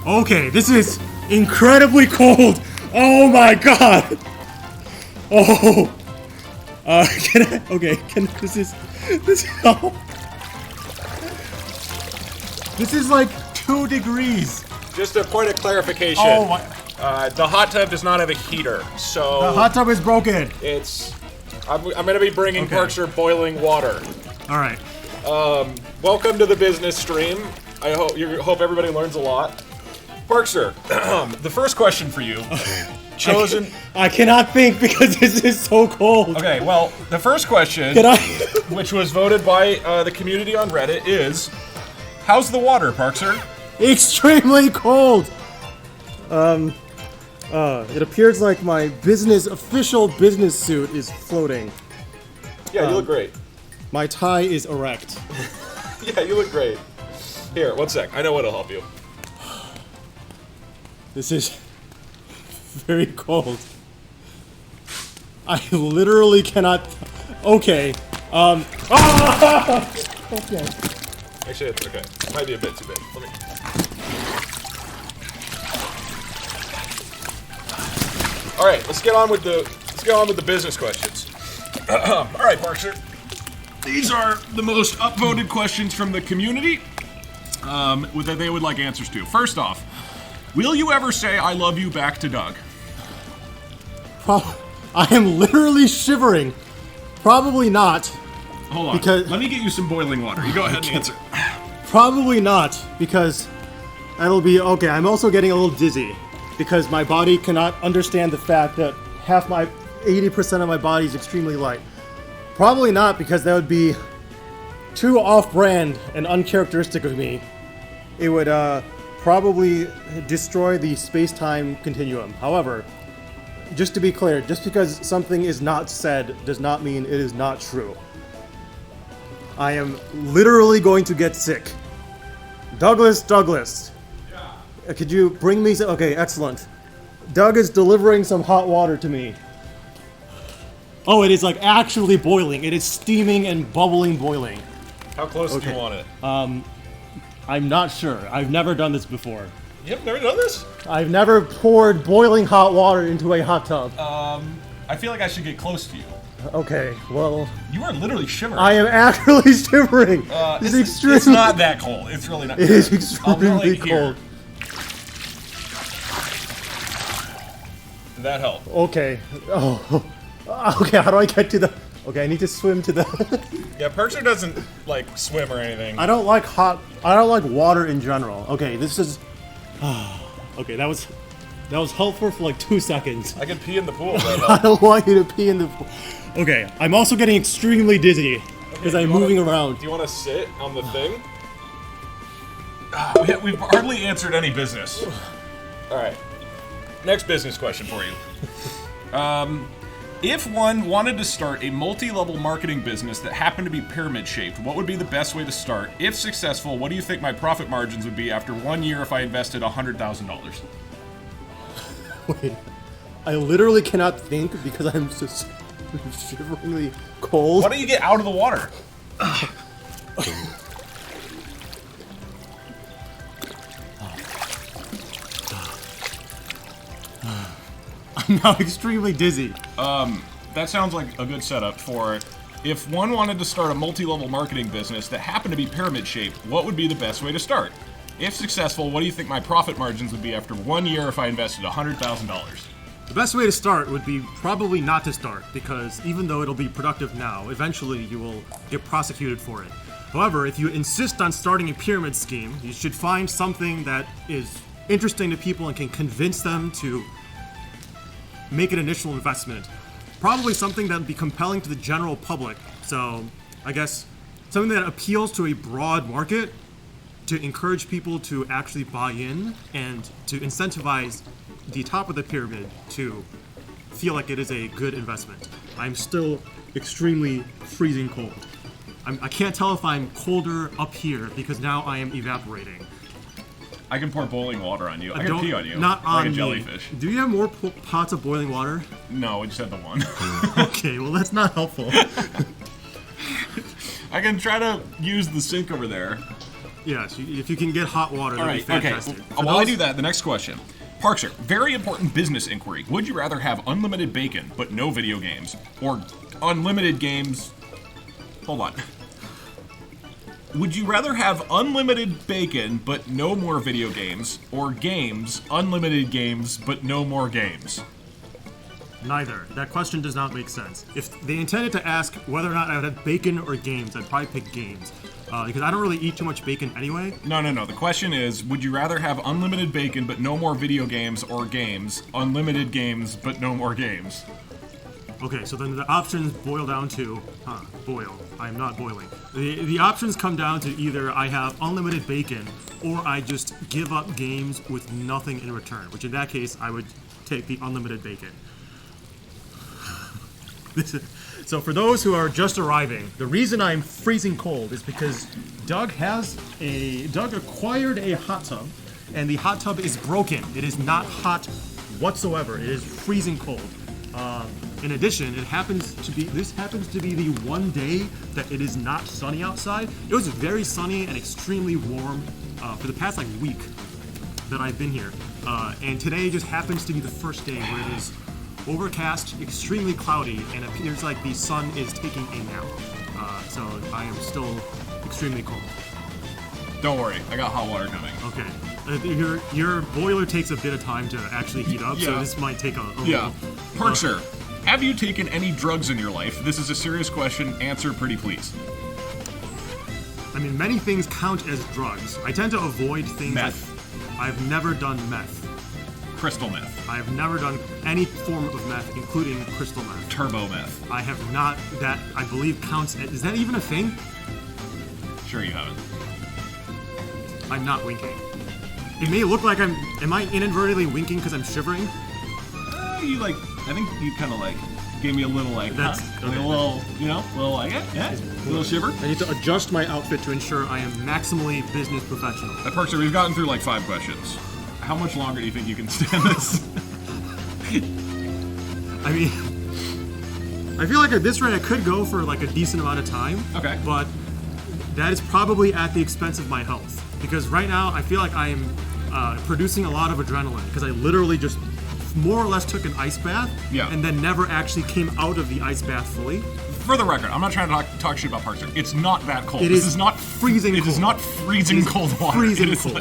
Okay, this is incredibly cold. Oh my god. Oh. This is like 2 degrees. Just a point of clarification. Oh my. The hot tub does not have a heater, so The hot tub is broken. I'm gonna be bringing Parkzer boiling water. All right. Welcome to the business stream. I hope everybody learns a lot. Parkzer, the first question for you, chosen. I cannot think because this is so cold. Okay, well, the first question, which was voted by the community on Reddit, is, how's the water, Parkzer? Extremely cold. It appears like my official business suit is floating. Yeah, you look great. My tie is erect. Yeah, you look great. Here, 1 sec. I know what'll help you. This is very cold. I literally cannot. Okay. Okay. Actually, it's okay. It might be a bit too big. Let me. All right, let's get on with the business questions. All right, Parkzer. These are the most upvoted questions from the community that they would like answers to. First off, will you ever say "I love you" back to Doug? I am literally shivering. Probably not. Hold on. Because let me get you some boiling water. You go ahead and answer. Probably not, because that'll be okay. I'm also getting a little dizzy because my body cannot understand the fact that 80% of my body is extremely light. Probably not, because that would be too off-brand and uncharacteristic of me. It would probably destroy the space-time continuum. However, just to be clear, just because something is not said does not mean it is not true. I am literally going to get sick. Douglas. Yeah. Could you bring me some? Okay, excellent. Doug is delivering some hot water to me. Oh, it is like actually boiling. It is steaming and bubbling boiling. How close do you want it? I'm not sure. I've never done this before. You've never done this? I've never poured boiling hot water into a hot tub. I feel like I should get close to you. Okay, well... You are literally shivering. I am actually shivering. It's not that cold. It's really not. It is extremely cold. Did that help? Okay. Oh. Okay, how do I get to the... Okay, I need to swim to the... Yeah, Parkzer doesn't, like, swim or anything. I don't like water in general. Okay, this is... Okay, that was helpful for like 2 seconds. I can pee in the pool, right? I don't want you to pee in the pool. Okay, I'm also getting extremely dizzy because I'm moving around. Do you want to sit on the thing? We've hardly answered any business. Alright. Next business question for you. If one wanted to start a multi-level marketing business that happened to be pyramid-shaped, what would be the best way to start? If successful, what do you think my profit margins would be after 1 year if I invested $100,000? Wait, I literally cannot think because I'm just shiveringly cold. Why don't you get out of the water? I'm now extremely dizzy. That sounds like a good setup for If one wanted to start a multi-level marketing business that happened to be pyramid-shaped, what would be the best way to start? If successful, what do you think my profit margins would be after 1 year if I invested $100,000? The best way to start would be probably not to start, because even though it'll be productive now, eventually you will get prosecuted for it. However, if you insist on starting a pyramid scheme, you should find something that is interesting to people and can convince them to make an initial investment. Probably something that would be compelling to the general public. So, I guess something that appeals to a broad market to encourage people to actually buy in and to incentivize the top of the pyramid to feel like it is a good investment. I'm still extremely freezing cold. I can't tell if I'm colder up here because now I am evaporating. I can pour boiling water on you. I can pee on you. Not like on a jellyfish. me. Do you have more pots of boiling water? No, we just had the one. Okay, well that's not helpful. I can try to use the sink over there. Yes, if you can get hot water, that'd be fantastic. Okay. While I do that, the next question. Parkzer, very important business inquiry. Would you rather have unlimited bacon but no video games, or unlimited games? Hold on. Would you rather have unlimited bacon but no more video games, or games, unlimited games but no more games? Neither. That question does not make sense. If they intended to ask whether or not I would have bacon or games, I'd probably pick games. Because I don't really eat too much bacon anyway. No. The question is, would you rather have unlimited bacon but no more video games, or games, unlimited games but no more games? Okay, so then the options boil down to... boil. I am not boiling. The options come down to either I have unlimited bacon, or I just give up games with nothing in return, which in that case, I would take the unlimited bacon. So for those who are just arriving, the reason I'm freezing cold is because Doug acquired a hot tub, and the hot tub is broken. It is not hot whatsoever. It is freezing cold. In addition, this happens to be the one day that it is not sunny outside. It was very sunny and extremely warm for the past week that I've been here, and today just happens to be the first day where it is overcast, extremely cloudy, and it appears like the sun is taking a nap. So I am still extremely cold. Don't worry, I got hot water coming. Okay. Your boiler takes a bit of time to actually heat up, so this might take a Yeah. little... Parkzer, have you taken any drugs in your life? This is a serious question. Answer pretty please. I mean, many things count as drugs. I tend to avoid things Meth. I've never done meth. Crystal meth. I've never done any form of meth, including crystal meth. Turbo meth. I have not. That, I believe, counts as... Is that even a thing? Sure you haven't. I'm not winking. It may look like I'm... Am I inadvertently winking because I'm shivering? I think you kind of gave me a little That's... huh? Okay. A little, a little shiver. I need to adjust my outfit to ensure I am maximally business professional. Parkzer, we've gotten through 5 questions. How much longer do you think you can stand this? I mean, I feel like at this rate I could go for a decent amount of time. Okay. But that is probably at the expense of my health. Because right now I feel like I am producing a lot of adrenaline because I literally just more or less took an ice bath and then never actually came out of the ice bath fully. For the record, I'm not trying to talk shit about Parkzer. It's not that cold. This is not freezing cold. It is not freezing cold water. Freezing cold.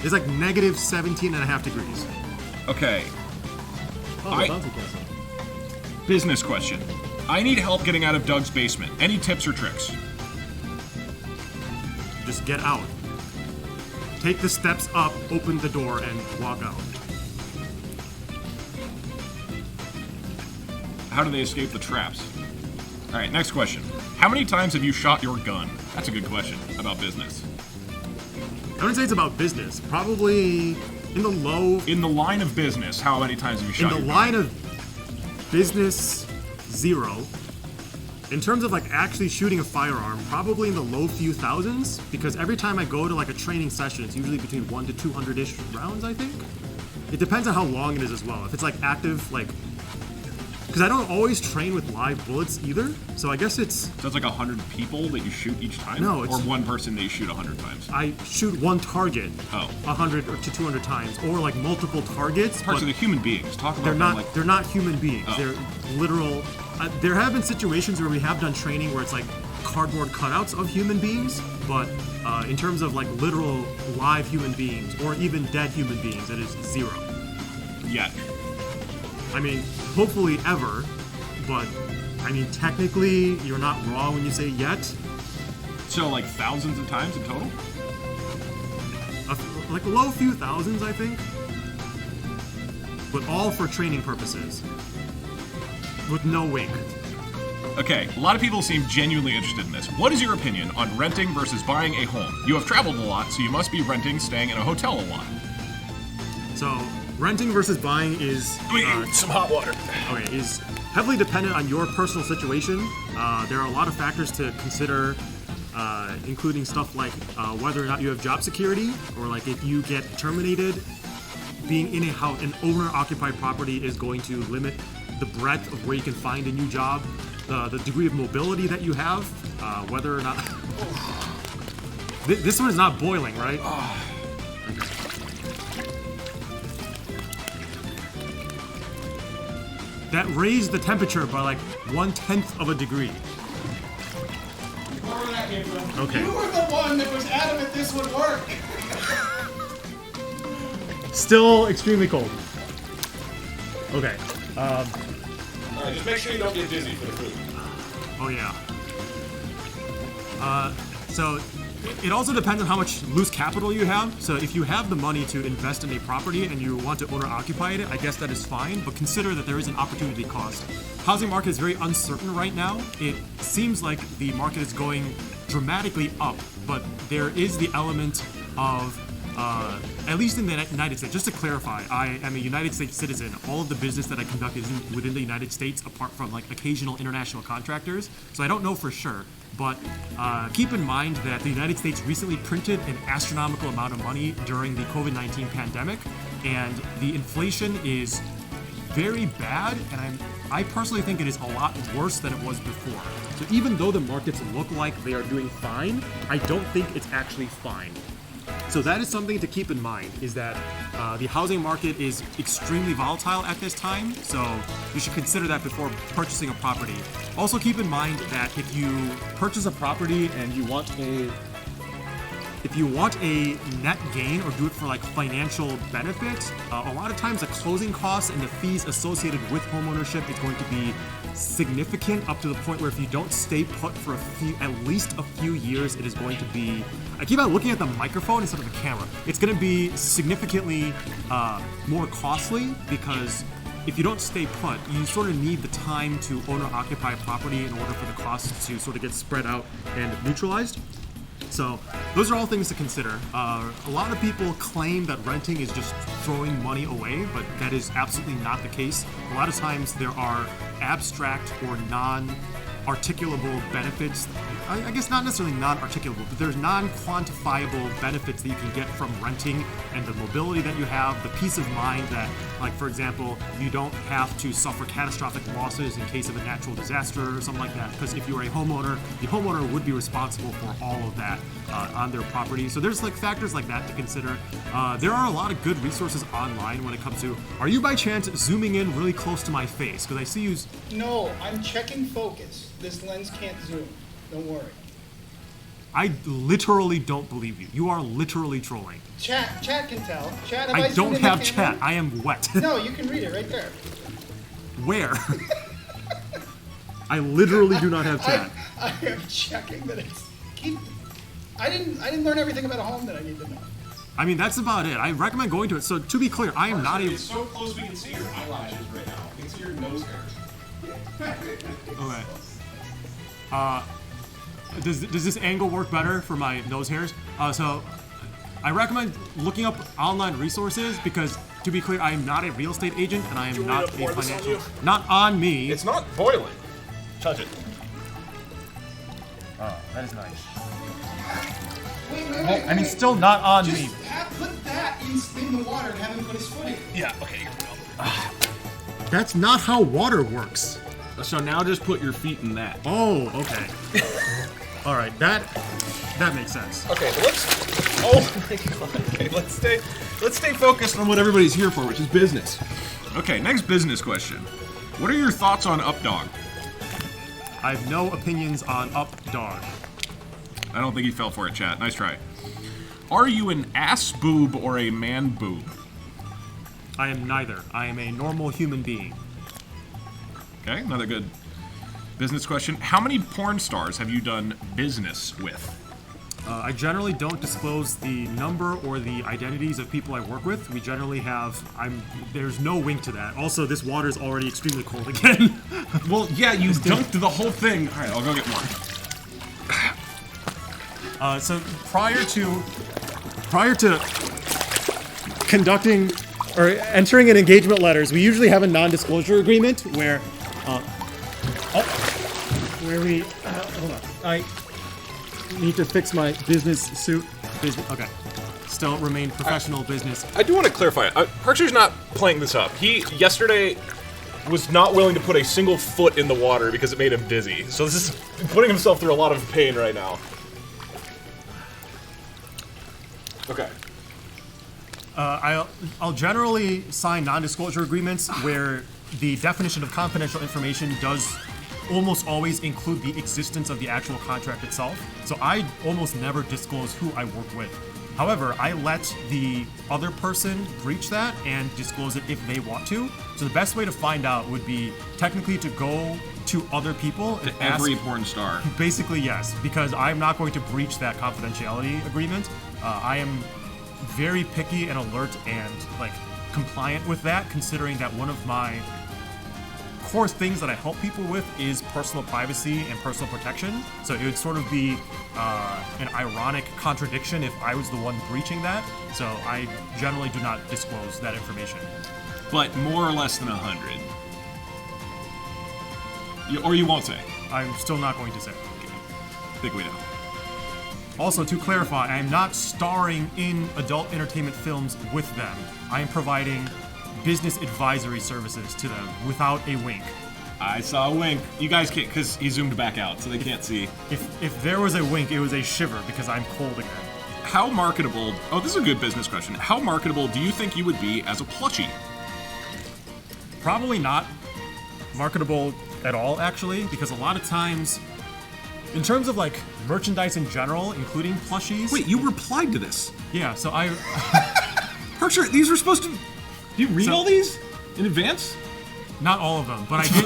It's negative 17.5 degrees. Okay. Oh, business question. I need help getting out of Doug's basement. Any tips or tricks? Just get out. Take the steps up, open the door, and walk out. How do they escape the traps? Alright, next question. How many times have you shot your gun? That's a good question about business. I wouldn't say it's about business. Probably in the low... In the line of business, how many times have you shot your gun? In the line of business, 0. In terms of actually shooting a firearm, probably in the low few thousands, because every time I go to a training session, it's usually between 1 to 200-ish rounds, I think. It depends on how long it is as well. If it's active, because I don't always train with live bullets either, so I guess it's... So it's 100 people that you shoot each time? No, it's... Or one person that you shoot 100 times? I shoot one target 100 to 200 times, or multiple targets. Parts of the human beings. Talk about they're not human beings. Oh. They're literal There have been situations where we have done training where it's like cardboard cutouts of human beings, but in terms of like literal live human beings or even dead human beings, it is 0. Yet. I mean, hopefully ever, but I mean, technically, you're not wrong when you say yet. So, like, thousands of times in total? Like a low few thousands, I think. But all for training purposes. With no wink. Okay, a lot of people seem genuinely interested in this. What is your opinion on renting versus buying a home? You have traveled a lot, so you must be renting, staying in a hotel a lot. So, renting versus buying is... some hot water. Okay, is heavily dependent on your personal situation. There are a lot of factors to consider, including stuff like whether or not you have job security, or like if you get terminated, being in an owner-occupied property is going to limit the breadth of where you can find a new job, the degree of mobility that you have, whether or not... This one is not boiling, right? Okay. That raised the temperature by like 1/10 of a degree. Where that came from? Okay. You were the one that was adamant this would work. Still extremely cold. Okay. Alright, just make sure you don't get dizzy for the food. Oh yeah. So it also depends on how much loose capital you have. So if you have the money to invest in a property and you want to owner occupy it, I guess that is fine, but consider that there is an opportunity cost. Housing market is very uncertain right now. It seems like the market is going dramatically up, but there is the element of at least in the United States, just to clarify, I am a United States citizen. All of the business that I conduct is within the United States, apart from like occasional international contractors. So I don't know for sure, but keep in mind that the United States recently printed an astronomical amount of money during the COVID-19 pandemic, and the inflation is very bad, and I personally think it is a lot worse than it was before. So even though the markets look like they are doing fine, I don't think it's actually fine. So that is something to keep in mind, is that the housing market is extremely volatile at this time, so you should consider that before purchasing a property. Also keep in mind that if you purchase a property and you want a net gain or do it for like financial benefit, a lot of times the closing costs and the fees associated with homeownership is going to be significant, up to the point where if you don't stay put for at least a few years, it is going to be... I keep on looking at the microphone instead of the camera. It's going to be significantly more costly, because if you don't stay put, you sort of need the time to own or occupy a property in order for the costs to sort of get spread out and neutralized. So those are all things to consider. A lot of people claim that renting is just throwing money away, but that is absolutely not the case. A lot of times there are abstract or non-articulable benefits. I guess not necessarily non-articulable, but there's non-quantifiable benefits that you can get from renting, and the mobility that you have, the peace of mind that, like for example, you don't have to suffer catastrophic losses in case of a natural disaster or something like that. Because if you are a homeowner, the homeowner would be responsible for all of that on their property. So there's like factors like that to consider. There are a lot of good resources online when it comes to... Are you by chance zooming in really close to my face? Because I see you... No, I'm checking focus. This lens can't zoom. Don't worry. I literally don't believe you. You are literally trolling. Chat can tell. Chat, I don't have chat. I am wet. No, you can read it right there. Where? I literally do not have chat. I am checking that it's... I didn't learn everything about a home that I need to know. I mean, that's about it. I recommend going to it. So to be clear, I am not a... It's so close we can see your eyelashes right now. We can see your nose hairs. Okay. Does this angle work better for my nose hairs? So I recommend looking up online resources, because to be clear, I am not a real estate agent and I am not a financial... Not on me. It's not boiling. Touch it. Oh, that is nice. Wait. And he's still not on me. Put that in the water and have him put his foot in. Yeah, okay, here we go. That's not how water works. So now just put your feet in that. Oh, okay. All right, that makes sense. Okay, let's... Oh my god. Okay, let's stay focused on what everybody's here for, which is business. Okay, next business question. What are your thoughts on Updog? I have no opinions on up dog. I don't think he fell for it, chat. Nice try. Are you an ass boob or a man boob? I am neither. I am a normal human being. Okay, another good business question. How many porn stars have you done business with? I generally don't disclose the number or the identities of people I work with. We generally have. There's no wink to that. Also, this water is already extremely cold again. Well, yeah, you dunked the whole thing. All right, I'll go get more. So prior to conducting or entering in engagement letters, we usually have a non-disclosure agreement where we hold on. I need to fix my business suit. Okay. Still remain professional business. I do want to clarify. Parkzer's not playing this up. He yesterday was not willing to put a single foot in the water because it made him dizzy. So this is putting himself through a lot of pain right now. Okay. I'll generally sign non-disclosure agreements where the definition of confidential information does almost always include the existence of the actual contract itself. So I almost never disclose who I work with. However, I let the other person breach that and disclose it if they want to. So the best way to find out would be technically to go to other people and Every ask, porn star. basically, yes, because I'm not going to breach that confidentiality agreement. I am very picky and alert and compliant with that, considering that one of my core things that I help people with is personal privacy and personal protection. So it would sort of be an ironic contradiction if I was the one breaching that. So I generally do not disclose that information. But more or less than 100. Or you won't say. I'm still not going to say. I think we know. Also, to clarify, I am not starring in adult entertainment films with them. I am providing business advisory services to them without a wink. I saw a wink. You guys can't, because he zoomed back out, so they can't see. If there was a wink, it was a shiver because I'm cold again. How marketable... Oh, this is a good business question. How marketable do you think you would be as a plushie? Probably not marketable at all, actually, because a lot of times, in terms of merchandise in general, including plushies. Wait, you replied to this? Yeah, so I. Parkzer, these were supposed to. Do you read all these in advance? Not all of them, but I did.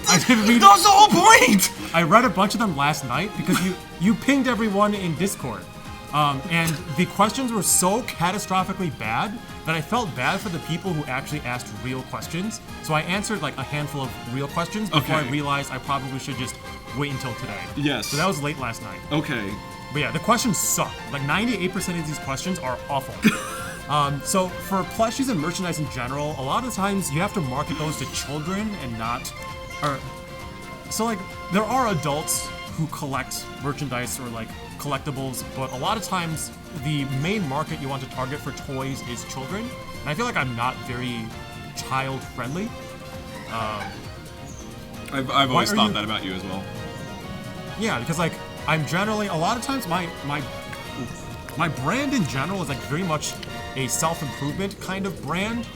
I did read. That was the whole point. I read a bunch of them last night because you pinged everyone in Discord, and the questions were so catastrophically bad that I felt bad for the people who actually asked real questions. So I answered a handful of real questions before I realized I probably should just wait until today. Yes. So that was late last night. Okay. But yeah, the questions suck. 98% of these questions are awful. So for plushies and merchandise in general, a lot of times you have to market those to children and not... So there are adults who collect merchandise or collectibles, but a lot of times the main market you want to target for toys is children. And I feel like I'm not very child-friendly. I've always thought that about you as well. Yeah, because I'm generally, a lot of times my brand in general is very much a self-improvement kind of brand,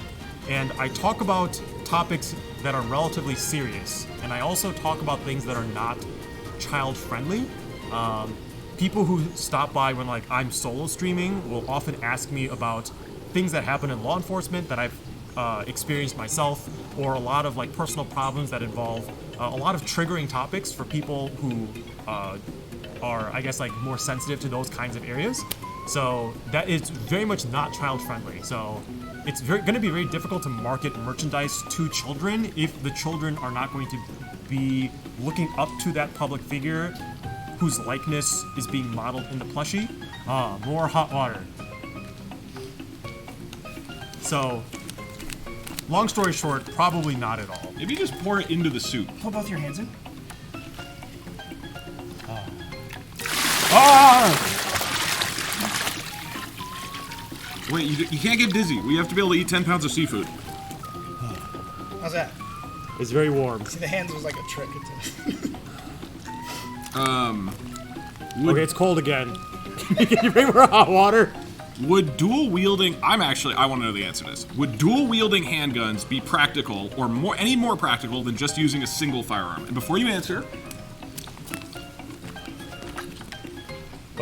and I talk about topics that are relatively serious, and I also talk about things that are not child-friendly. People who stop by when I'm solo streaming will often ask me about things that happen in law enforcement that I've experienced myself, or a lot of personal problems that involve a lot of triggering topics for people who are, I guess, more sensitive to those kinds of areas. So that is very much not child-friendly. So it's going to be very difficult to market merchandise to children if the children are not going to be looking up to that public figure whose likeness is being modeled in the plushie. More hot water. So, long story short, probably not at all. Maybe just pour it into the soup. Pull both your hands in. Wait, you can't get dizzy. We have to be able to eat 10 pounds of seafood. How's that? It's very warm. See, the hands was like a trick. Okay, it's cold again. Can you bring more hot water? Would dual wielding... I want to know the answer to this. Would dual wielding handguns be practical or any more practical than just using a single firearm? And before you answer,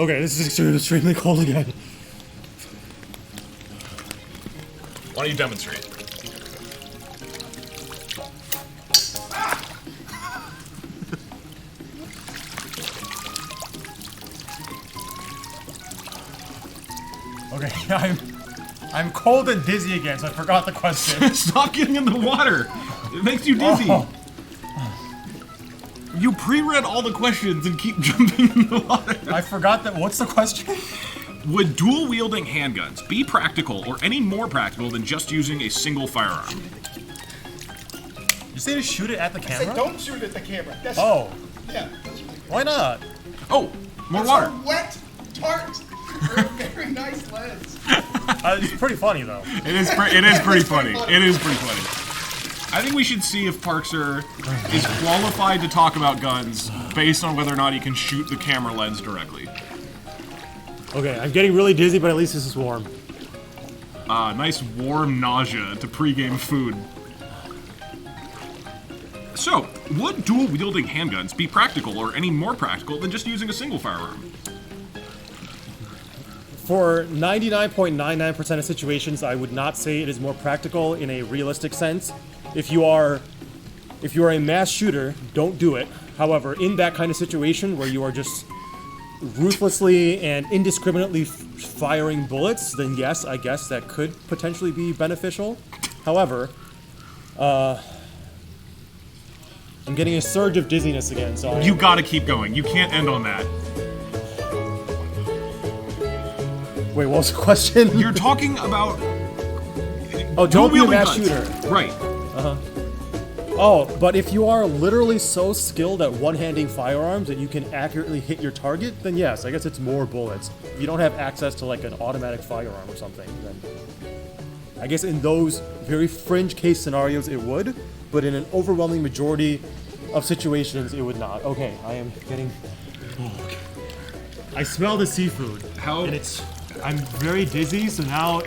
Okay, this is extremely cold again. Why don't you demonstrate? Okay, I'm cold and dizzy again, so I forgot the question. Stop getting in the water. It makes you dizzy. Oh. You pre-read all the questions and keep jumping in the water. I forgot that. What's the question? Would dual-wielding handguns be practical or any more practical than just using a single firearm? You say to shoot it at the Say, camera? don't shoot at the camera. That's, Oh, yeah. That's really why not? Oh, more It's water. a wet tart. For a very nice lens. It's pretty funny though. It is pretty funny. It is pretty funny. I think we should see if Parkzer is qualified to talk about guns based on whether or not he can shoot the camera lens directly. Okay, I'm getting really dizzy, but at least this is warm. Nice warm nausea to pregame food. So, would dual-wielding handguns be practical or any more practical than just using a single firearm? For 99.99% of situations, I would not say it is more practical in a realistic sense. If you are a mass shooter, don't do it. However, in that kind of situation where you are just ruthlessly and indiscriminately firing bullets, then yes, I guess that could potentially be beneficial. However, I'm getting a surge of dizziness again, so You gotta keep going. You can't end on that. Wait, what was the question? You're talking about Oh, don't be a dual-wielding mass guns. shooter. Right. Oh, but if you are literally so skilled at one-handing firearms that you can accurately hit your target, then yes, I guess it's more bullets. If you don't have access to like an automatic firearm or something, then I guess in those very fringe case scenarios it would, but in an overwhelming majority of situations it would not. Okay, I am getting... I smell the seafood. How- And I'm very dizzy, so now...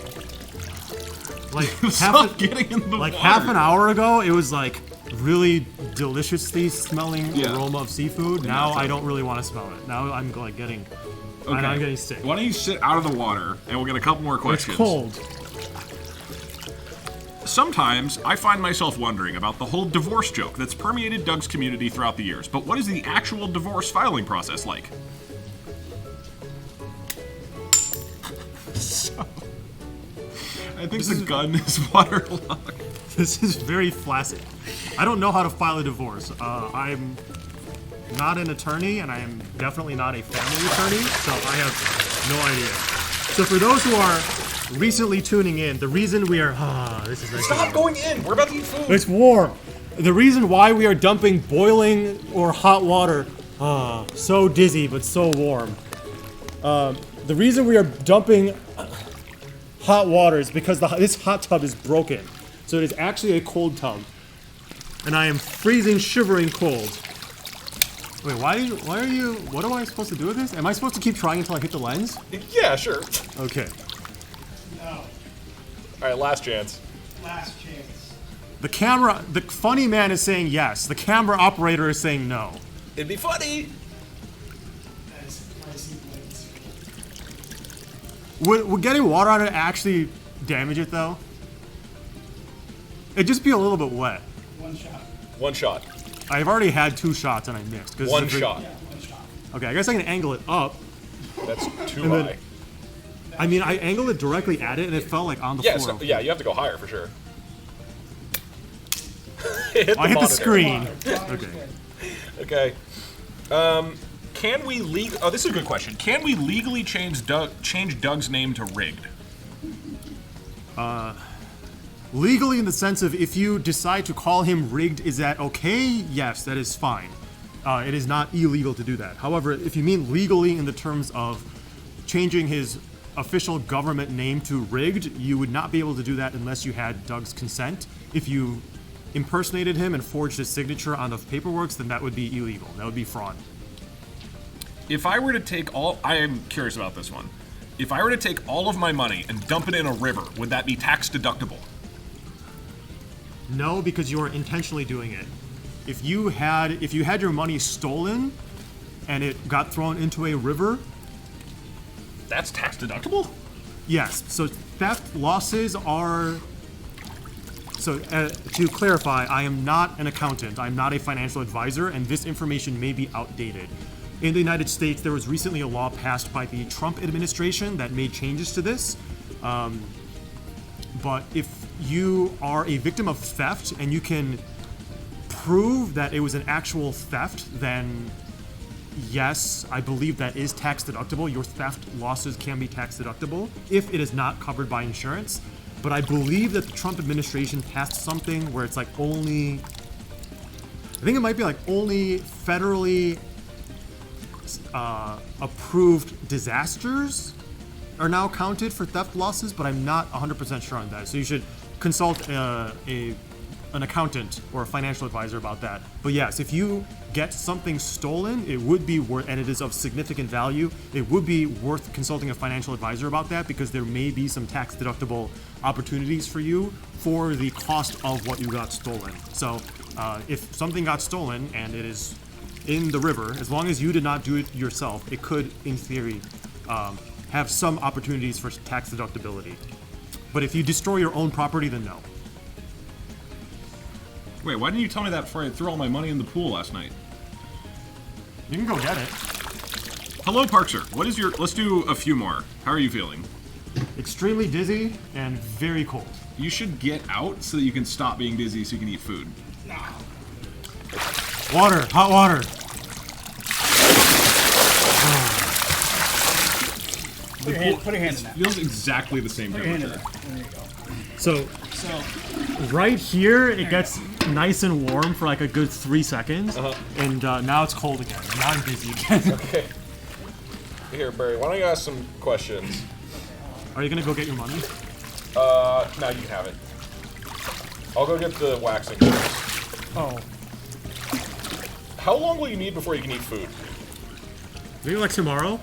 Like Stop getting in the like water. half an hour ago, it was like really deliciously smelling Yeah. aroma of seafood. Now I don't really want to smell it. Now I'm like getting, I'm getting sick. Why don't you sit out of the water and we'll get a couple more It's questions. cold. Sometimes I find myself wondering about the whole divorce joke that's permeated Doug's community throughout the years. But what is the actual divorce filing process like? I think the gun is waterlogged. This is very flaccid. I don't know how to file a divorce. I'm not an attorney, and I am definitely not a family attorney, so I have no idea. So for those who are recently tuning in, the reason we are this is nice. Stop going in. We're about to eat food. It's warm. The reason why we are dumping boiling or hot water, so dizzy but so warm. The reason we are dumping hot water is because this hot tub is broken. So it is actually a cold tub. And I am freezing, shivering cold. Wait, why are you, what am I supposed to do with this? Am I supposed to keep trying until I hit the lens? Yeah, sure. Okay. No. All right, last chance. Last chance. The funny man is saying yes. The camera operator is saying no. It'd be funny. That is pricey blades. Would getting water on it actually damage it though? It'd just be a little bit wet. One shot. One shot. I've already had 2 shots and I missed. 'cause One it's a- shot. Yeah, one shot. Okay, I guess I can angle it up. That's too And then- high. I mean, I angled it directly at it and it felt like on the Yeah, floor. so, yeah, you have to go higher for sure. Hit I hit the monitor. screen. Okay. Okay. Okay. Can we oh, this is a good question. Can we legally change Doug's name to Rigged? Legally, in the sense of if you decide to call him rigged, is that okay? Yes, that is fine. It is not illegal to do that. However, if you mean legally in the terms of changing his official government name to rigged, you would not be able to do that unless you had Doug's consent. If you impersonated him and forged his signature on the paperwork, then that would be illegal. That would be fraud. If I were to take I am curious about this one. If I were to take all of my money and dump it in a river, would that be tax deductible? No, because you are intentionally doing it. If you had your money stolen and it got thrown into a river, That's tax deductible? Yes. So theft losses are. So to clarify, I am not an accountant. I'm not a financial advisor, and this information may be outdated. In the United States, there was recently a law passed by the Trump administration that made changes to this. But if you are a victim of theft and you can prove that it was an actual theft, then yes, I believe that is tax deductible. Your theft losses can be tax deductible if it is not covered by insurance. But I believe that the Trump administration passed something where it's like only, I think it might be like only federally approved disasters are now counted for theft losses, but I'm not 100% sure on that. So you should consult an accountant or a financial advisor about that. But yes, if you get something stolen, it would be worth, and it is of significant value, it would be worth consulting a financial advisor about that, because there may be some tax deductible opportunities for you for the cost of what you got stolen. So if something got stolen and it is in the river, as long as you did not do it yourself, it could, in theory, have some opportunities for tax deductibility. But if you destroy your own property, then no. Wait, why didn't you tell me that before I threw all my money in the pool last night? You can go get it. Hello, Parkzer. What is your... Let's do a few more. How are you feeling? Extremely dizzy and very cold. You should get out so that you can stop being dizzy so you can eat food. No. Water, hot water. Put your hand in that. Feels exactly the same Put your hand in temperature. that. There you go. So So, right here, it gets nice and warm for like a good 3 seconds, and now it's cold again. Now I'm dizzy again. Okay. Here, Barry, why don't you ask some questions? Are you gonna go get your money? No, you can have it. I'll go get the waxing first. Oh, How long will you need before you can eat food? maybe like tomorrow.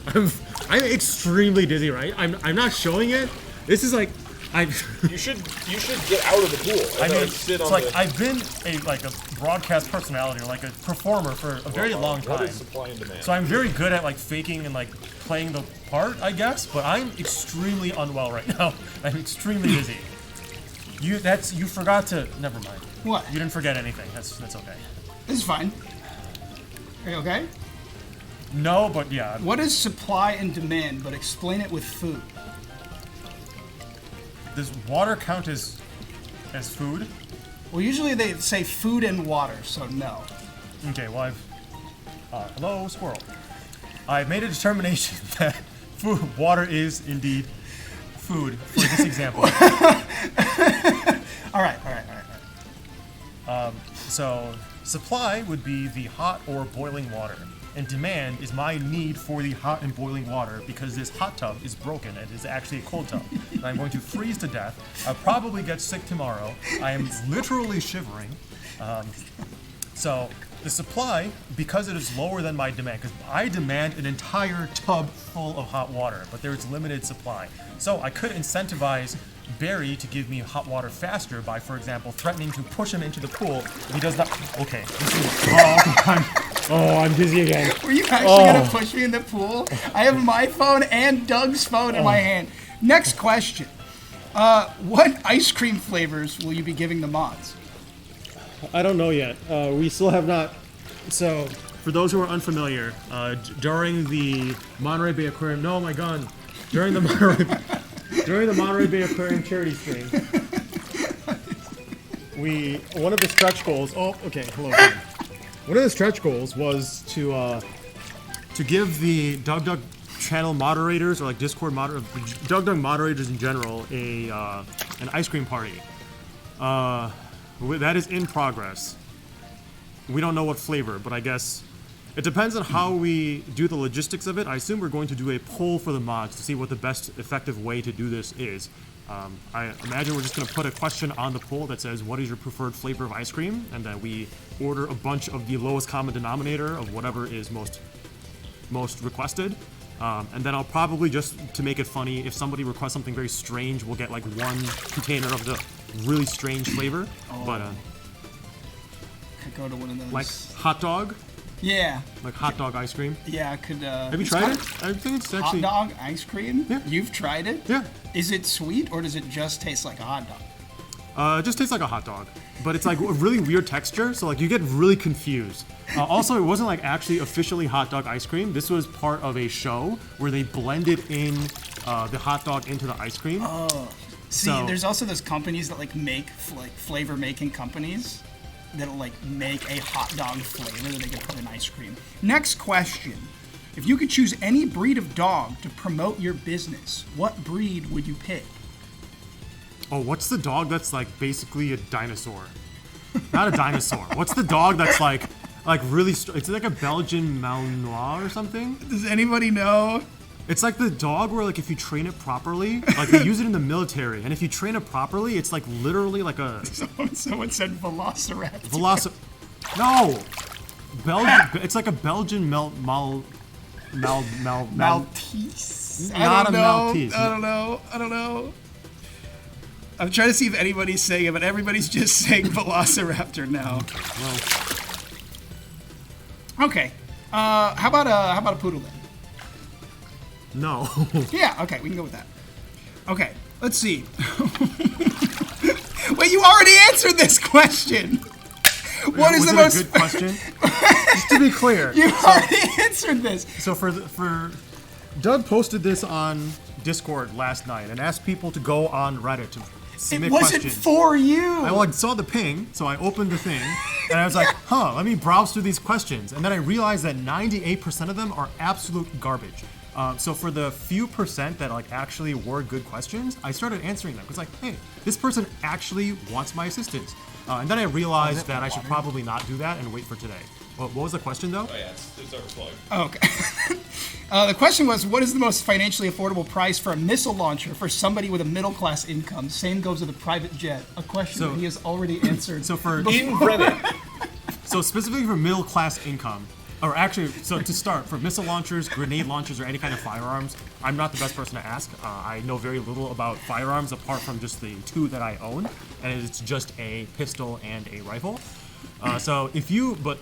I'm extremely dizzy, right? I'm not showing it. This is like You should get out of the pool. I And mean, sit it's on like the, I've been a broadcast personality or like a performer for a very long What time. is supply and demand? So I'm very good at like faking and like playing the part, I guess. But I'm extremely unwell right now. I'm extremely dizzy. You forgot to. Never mind. what? You didn't forget anything. That's okay. This is fine. Are you okay? No, but yeah. What is supply and demand, but explain it with food? Does water count as food? Well, usually they say food and water, so no. Okay. Well, hello, squirrel. I've made a determination that water is indeed food for this example. All right. So, supply would be the hot or boiling water, and demand is my need for the hot and boiling water because this hot tub is broken and is actually a cold tub. And I'm going to freeze to death. I'll probably get sick tomorrow. I am literally shivering. So, the supply, because it is lower than my demand, because I demand an entire tub full of hot water, but there's limited supply. So, I could incentivize Barry to give me hot water faster by, for example, threatening to push him into the pool. He does not. Okay. I'm dizzy again. Were you actually gonna push me in the pool? I have my phone and Doug's phone in my hand. Next question. What ice cream flavors will you be giving the mods? I don't know yet. We still have not. So, for those who are unfamiliar, during the Monterey Bay Aquarium. No, my gun. During the Monterey Bay Aquarium charity stream, one of the stretch goals. Oh, okay. Hello. Again. One of the stretch goals was to give the Doug channel moderators or like Discord moderators, Doug moderators in general, an ice cream party. That is in progress. We don't know what flavor, but I guess it depends on how we do the logistics of it. I assume we're going to do a poll for the mods to see what the best effective way to do this is. I imagine we're just going to put a question on the poll that says, what is your preferred flavor of ice cream? And then we order a bunch of the lowest common denominator of whatever is most requested. And then I'll probably, just to make it funny, if somebody requests something very strange, we'll get like one container of the really strange flavor. But Could go to one of those. like hot dog. Yeah. Like hot dog ice cream. Yeah, I could. Have you tried it? I think it's Hot actually. dog ice cream? Yeah. You've tried it? Yeah. Is it sweet or does it just taste like a hot dog? It just tastes like a hot dog, but it's like a really weird texture, so like you get really confused. Also, it wasn't like actually officially hot dog ice cream. This was part of a show where they blended in the hot dog into the ice cream. See, So- there's also those companies that like make like flavor making companies that'll like make a hot dog flavor that they can put in ice cream. Next question. If you could choose any breed of dog to promote your business, what breed would you pick? Oh, what's the dog that's like basically a dinosaur? Not a dinosaur. What's the dog that's like really? It's like a Belgian Malinois or something. Does anybody know? It's like the dog where like if you train it properly, like they use it in the military, and if you train it properly, it's like literally like a Someone said velociraptor. No, Belgian. It's like a Belgian Maltese. Maltese. Not a Maltese. I don't know. I'm trying to see if anybody's saying it, but everybody's just saying velociraptor now. Okay. How about a poodle then? No. Yeah, okay, we can go with that. Okay, let's see. Wait, you already answered this question. What is Was the it most? a good question? Just to be clear. You already answered this. So for Doug posted this on Discord last night and asked people to go on Reddit to submit It wasn't questions. for you. I saw the ping, so I opened the thing, and I was like, let me browse through these questions. And then I realized that 98% of them are absolute garbage. So for the few percent that like actually were good questions, I started answering them. It's like, hey, this person actually wants my assistance. And then I realized that I should probably not do that and wait for today. What was the question though? Oh yeah, it's overflowing. Okay. The question was, what is the most financially affordable price for a missile launcher for somebody with a middle-class income? Same goes with a private jet. A question that he has already answered. So for In Reddit. So specifically for middle class income, or actually, so to start, for missile launchers, grenade launchers, or any kind of firearms, I'm not the best person to ask. I know very little about firearms apart from just the two that I own, and it's just a pistol and a rifle. But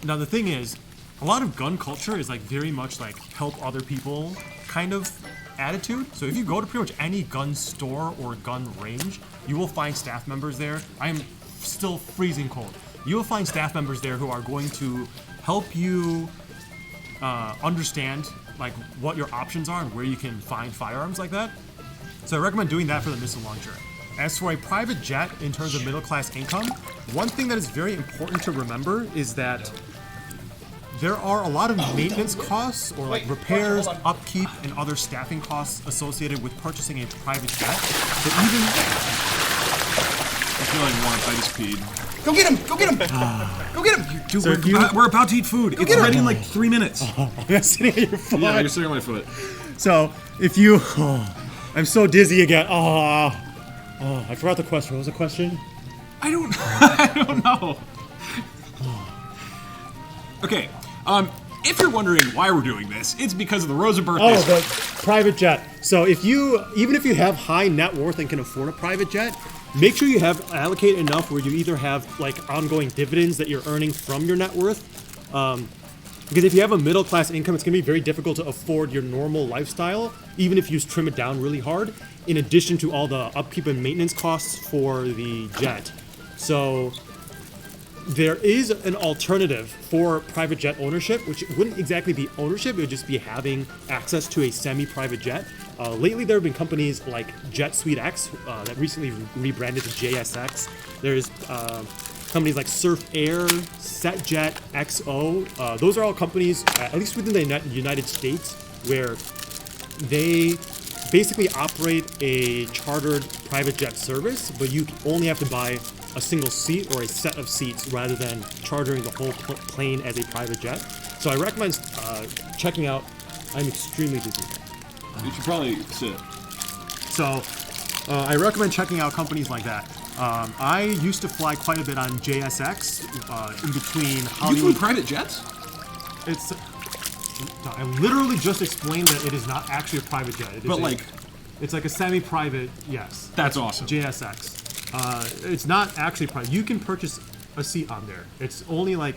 now the thing is, a lot of gun culture is like very much like help other people kind of attitude. So if you go to pretty much any gun store or gun range, you will find staff members there. I am still freezing cold. You will find staff members there who are going to help you understand like what your options are and where you can find firearms like that. So I recommend doing that for the missile launcher. As for a private jet in terms of middle class income, one thing that is very important to remember is that there are a lot of maintenance costs or like repairs, upkeep, and other staffing costs associated with purchasing a private jet. So even I feel like warmth. I just peed. Go get him! Go get him! Go get him! Dude, So we're about to eat food. It's get ready in him. like 3 minutes. I'm sitting at your foot. Yeah, you're sitting on my foot. So if you, I'm so dizzy again. I forgot the question. What was the question? I don't know. Okay. If you're wondering why we're doing this, it's because of the Rosa birthday. Oh, the private jet. So even if you have high net worth and can afford a private jet, make sure you have allocate enough where you either have like ongoing dividends that you're earning from your net worth. Because if you have a middle class income, it's going to be very difficult to afford your normal lifestyle, even if you trim it down really hard, in addition to all the upkeep and maintenance costs for the jet. So there is an alternative for private jet ownership, which wouldn't exactly be ownership, it would just be having access to a semi-private jet. Lately, there have been companies like Jet Suite X that recently rebranded to JSX. There's companies like Surf Air, SetJet, XO. Those are all companies, at least within the United States, where they basically operate a chartered private jet service, but you only have to buy a single seat or a set of seats rather than chartering the whole plane as a private jet. So I recommend checking out. I'm extremely busy. You should probably sit. So I recommend checking out companies like that. I used to fly quite a bit on JSX in between You Hollywood. flew private jets? It's. I literally just explained that it is not actually a private jet. It is it's like a semi-private. Yes. That's awesome. JSX. It's not actually private. You can purchase a seat on there. It's only like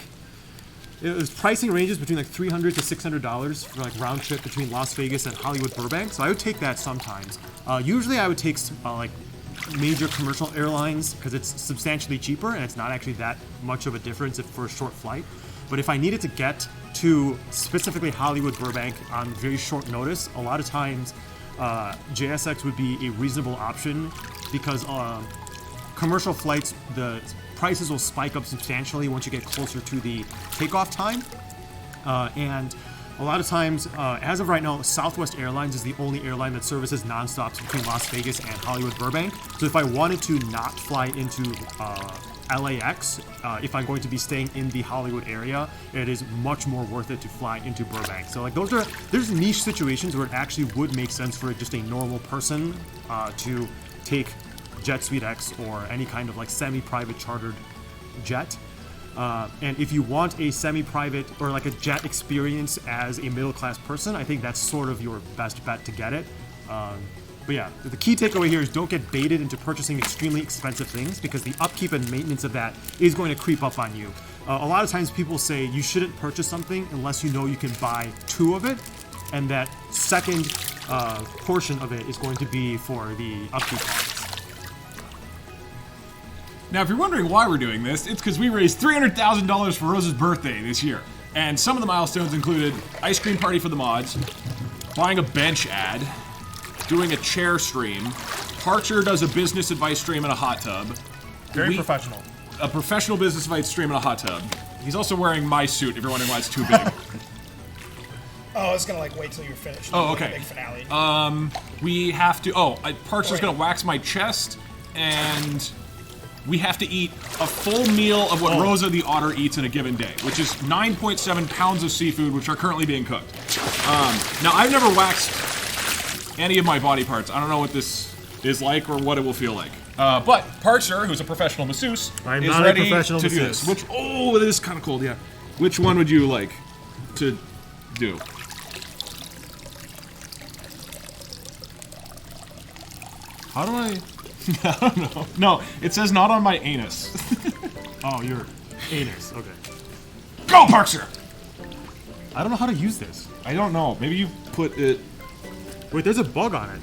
Its pricing ranges between like $300 to $600 for like round trip between Las Vegas and Hollywood Burbank. So I would take that sometimes. Usually I would take like major commercial airlines because it's substantially cheaper and it's not actually that much of a difference for a short flight. But if I needed to get to specifically Hollywood Burbank on very short notice, a lot of times JSX would be a reasonable option because commercial flights, the prices will spike up substantially once you get closer to the takeoff time. And a lot of times, as of right now, Southwest Airlines is the only airline that services nonstops between Las Vegas and Hollywood Burbank. So if I wanted to not fly into LAX, if I'm going to be staying in the Hollywood area, it is much more worth it to fly into Burbank. So like there's niche situations where it actually would make sense for just a normal person to take Jet Suite X or any kind of like semi-private chartered jet. And if you want a semi-private or like a jet experience as a middle-class person, I think that's sort of your best bet to get it. But yeah, the key takeaway here is don't get baited into purchasing extremely expensive things because the upkeep and maintenance of that is going to creep up on you. A lot of times people say you shouldn't purchase something unless you know you can buy 2 of it, and that second portion of it is going to be for the upkeep costs. Now, if you're wondering why we're doing this, it's because we raised $300,000 for Rose's birthday this year. And some of the milestones included ice cream party for the mods, buying a bench ad, doing a chair stream, Parkzer does a business advice stream in a hot tub. Very professional. A professional business advice stream in a hot tub. He's also wearing my suit, if you're wondering why it's too big. Oh, I was gonna like wait till you're finished. Oh, okay. Big finale. We have to, Parkzer's gonna wax my chest, and we have to eat a full meal of what Rosa the otter eats in a given day, which is 9.7 pounds of seafood, which are currently being cooked. Now, I've never waxed any of my body parts. I don't know what this is like or what it will feel like. But Parkzer, who's a professional masseuse, is ready to do this. Which, it is kind of cold, yeah. Which one would you like to do? How do I... I don't know. No, it says not on my anus. Oh, your anus. Okay. Go, Parkzer! I don't know how to use this. I don't know. Maybe you put it... Wait, there's a bug on it.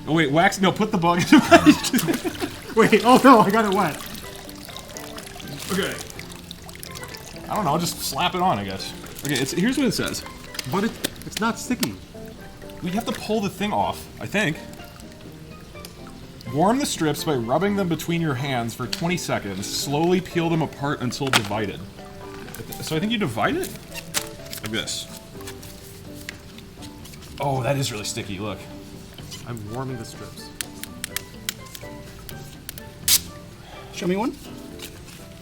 Oh, wait, wax... No, put the bug in the... Wait, oh no, I got it wet. Okay. I don't know, I'll just slap it on, I guess. Okay, here's what it says. But it's not sticky. We have to pull the thing off, I think. Warm the strips by rubbing them between your hands for 20 seconds. Slowly peel them apart until divided. So I think you divide it? Like this. Oh, that is really sticky, look. I'm warming the strips. Show me one.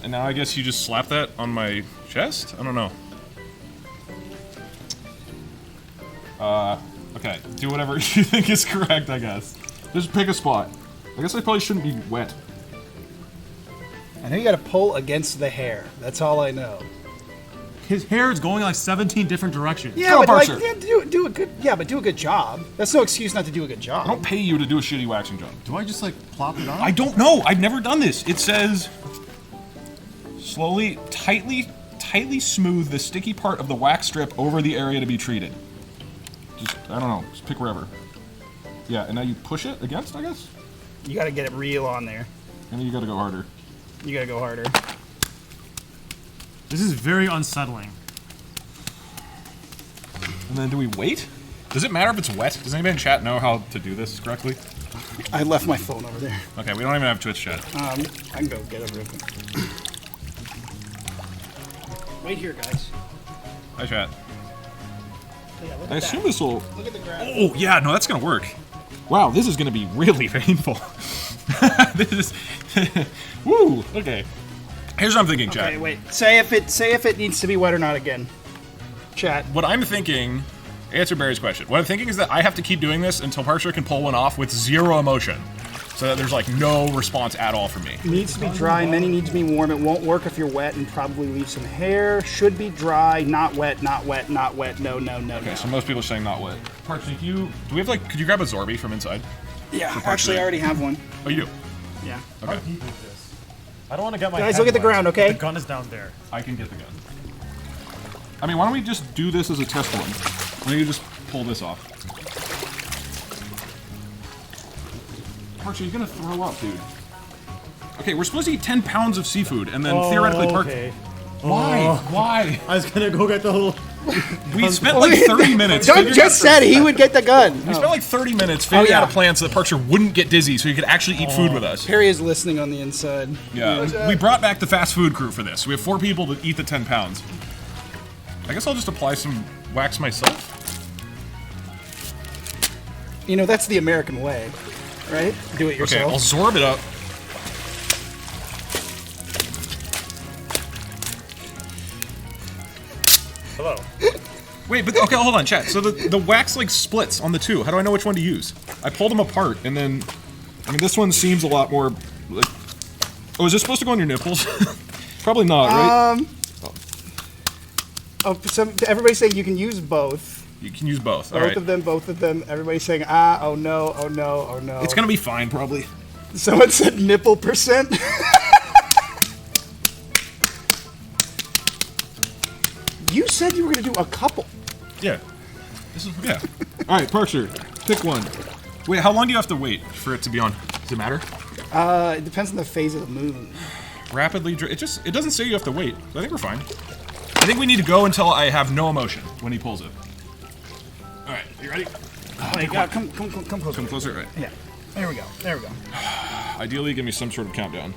And now I guess you just slap that on my chest? I don't know. Okay, do whatever you think is correct, I guess. Just pick a spot. I guess I probably shouldn't be wet. I know you gotta pull against the hair. That's all I know. His hair is going like 17 different directions. Yeah, Go, but like, Parkzer. do a good. Yeah, but do a good job. That's no excuse not to do a good job. I don't pay you to do a shitty waxing job. Do I just like plop it on? I don't know. I've never done this. It says slowly, tightly smooth the sticky part of the wax strip over the area to be treated. Just, I don't know. Just pick wherever. Yeah, and now you push it against, I guess? You gotta get it real on there. And then you gotta go harder. You gotta go harder. This is very unsettling. And then do we wait? Does it matter if it's wet? Does anybody in chat know how to do this correctly? I left my phone over there. Okay, we don't even have Twitch chat. I can go get it real quick. Wait here, guys. Hi, chat. Yeah, look I at assume that. this will... Look at the ground. Oh, yeah, no, that's gonna work. Wow, this is gonna be really painful. This is... Woo, okay. Here's what I'm thinking, chat. Okay, wait. Say if it needs to be wet or not again. Chat. What I'm thinking... Answer Barry's question. What I'm thinking is that I have to keep doing this until Parkzer can pull one off with 0 emotion. So that there's like no response at all from me. Needs to be dry, many need to be warm. It won't work if you're wet and probably leave some hair. Should be dry, not wet, not wet, not wet. No, no, no, Okay, no. so most people are saying not wet. Parkzer, do we have like, could you grab a Zorby from inside? Yeah, actually I already have one. Oh, you do? Yeah. Okay. How deep is this? I don't want to get my Guys, head look at the wet. ground, okay? The gun is down there. I can get the gun. I mean, why don't we just do this as a test one? Why don't you just pull this off? Parkzer, you're gonna throw up, dude. Okay, we're supposed to eat 10 pounds of seafood, and then theoretically okay. Why? Why? I was gonna go get the whole. We spent like 30 minutes. Doug just said he would get the gun. We spent like 30 minutes figuring out a plan so that Parkzer wouldn't get dizzy, so he could actually eat food with us. Harry is listening on the inside. Yeah, we brought back the fast food crew for this. We have 4 people to eat the 10 pounds. I guess I'll just apply some wax myself. You know, that's the American way, right? Do it Okay, yourself. I'll zorb it up. Hello. Wait, but okay, hold on, chat. So the wax like splits on the two. How do I know which one to use? I pulled them apart, and then, I mean, this one seems a lot more. Like, oh, is this supposed to go on your nipples? Probably not, right? Everybody's saying you can use both. You can use both. All right. Both of them. Everybody's saying, oh no, oh no, oh no. It's gonna be fine, probably. Someone said nipple percent. You said you were gonna do a couple. Yeah. This is yeah. All right, Parkzer, pick one. Wait, how long do you have to wait for it to be on? Does it matter? It depends on the phase of the moon. Rapidly. It doesn't say you have to wait. So I think we're fine. I think we need to go until I have no emotion when he pulls it. All right, you ready? Come closer. Come closer. Right. Yeah. There we go. There we go. Ideally, give me some sort of countdown.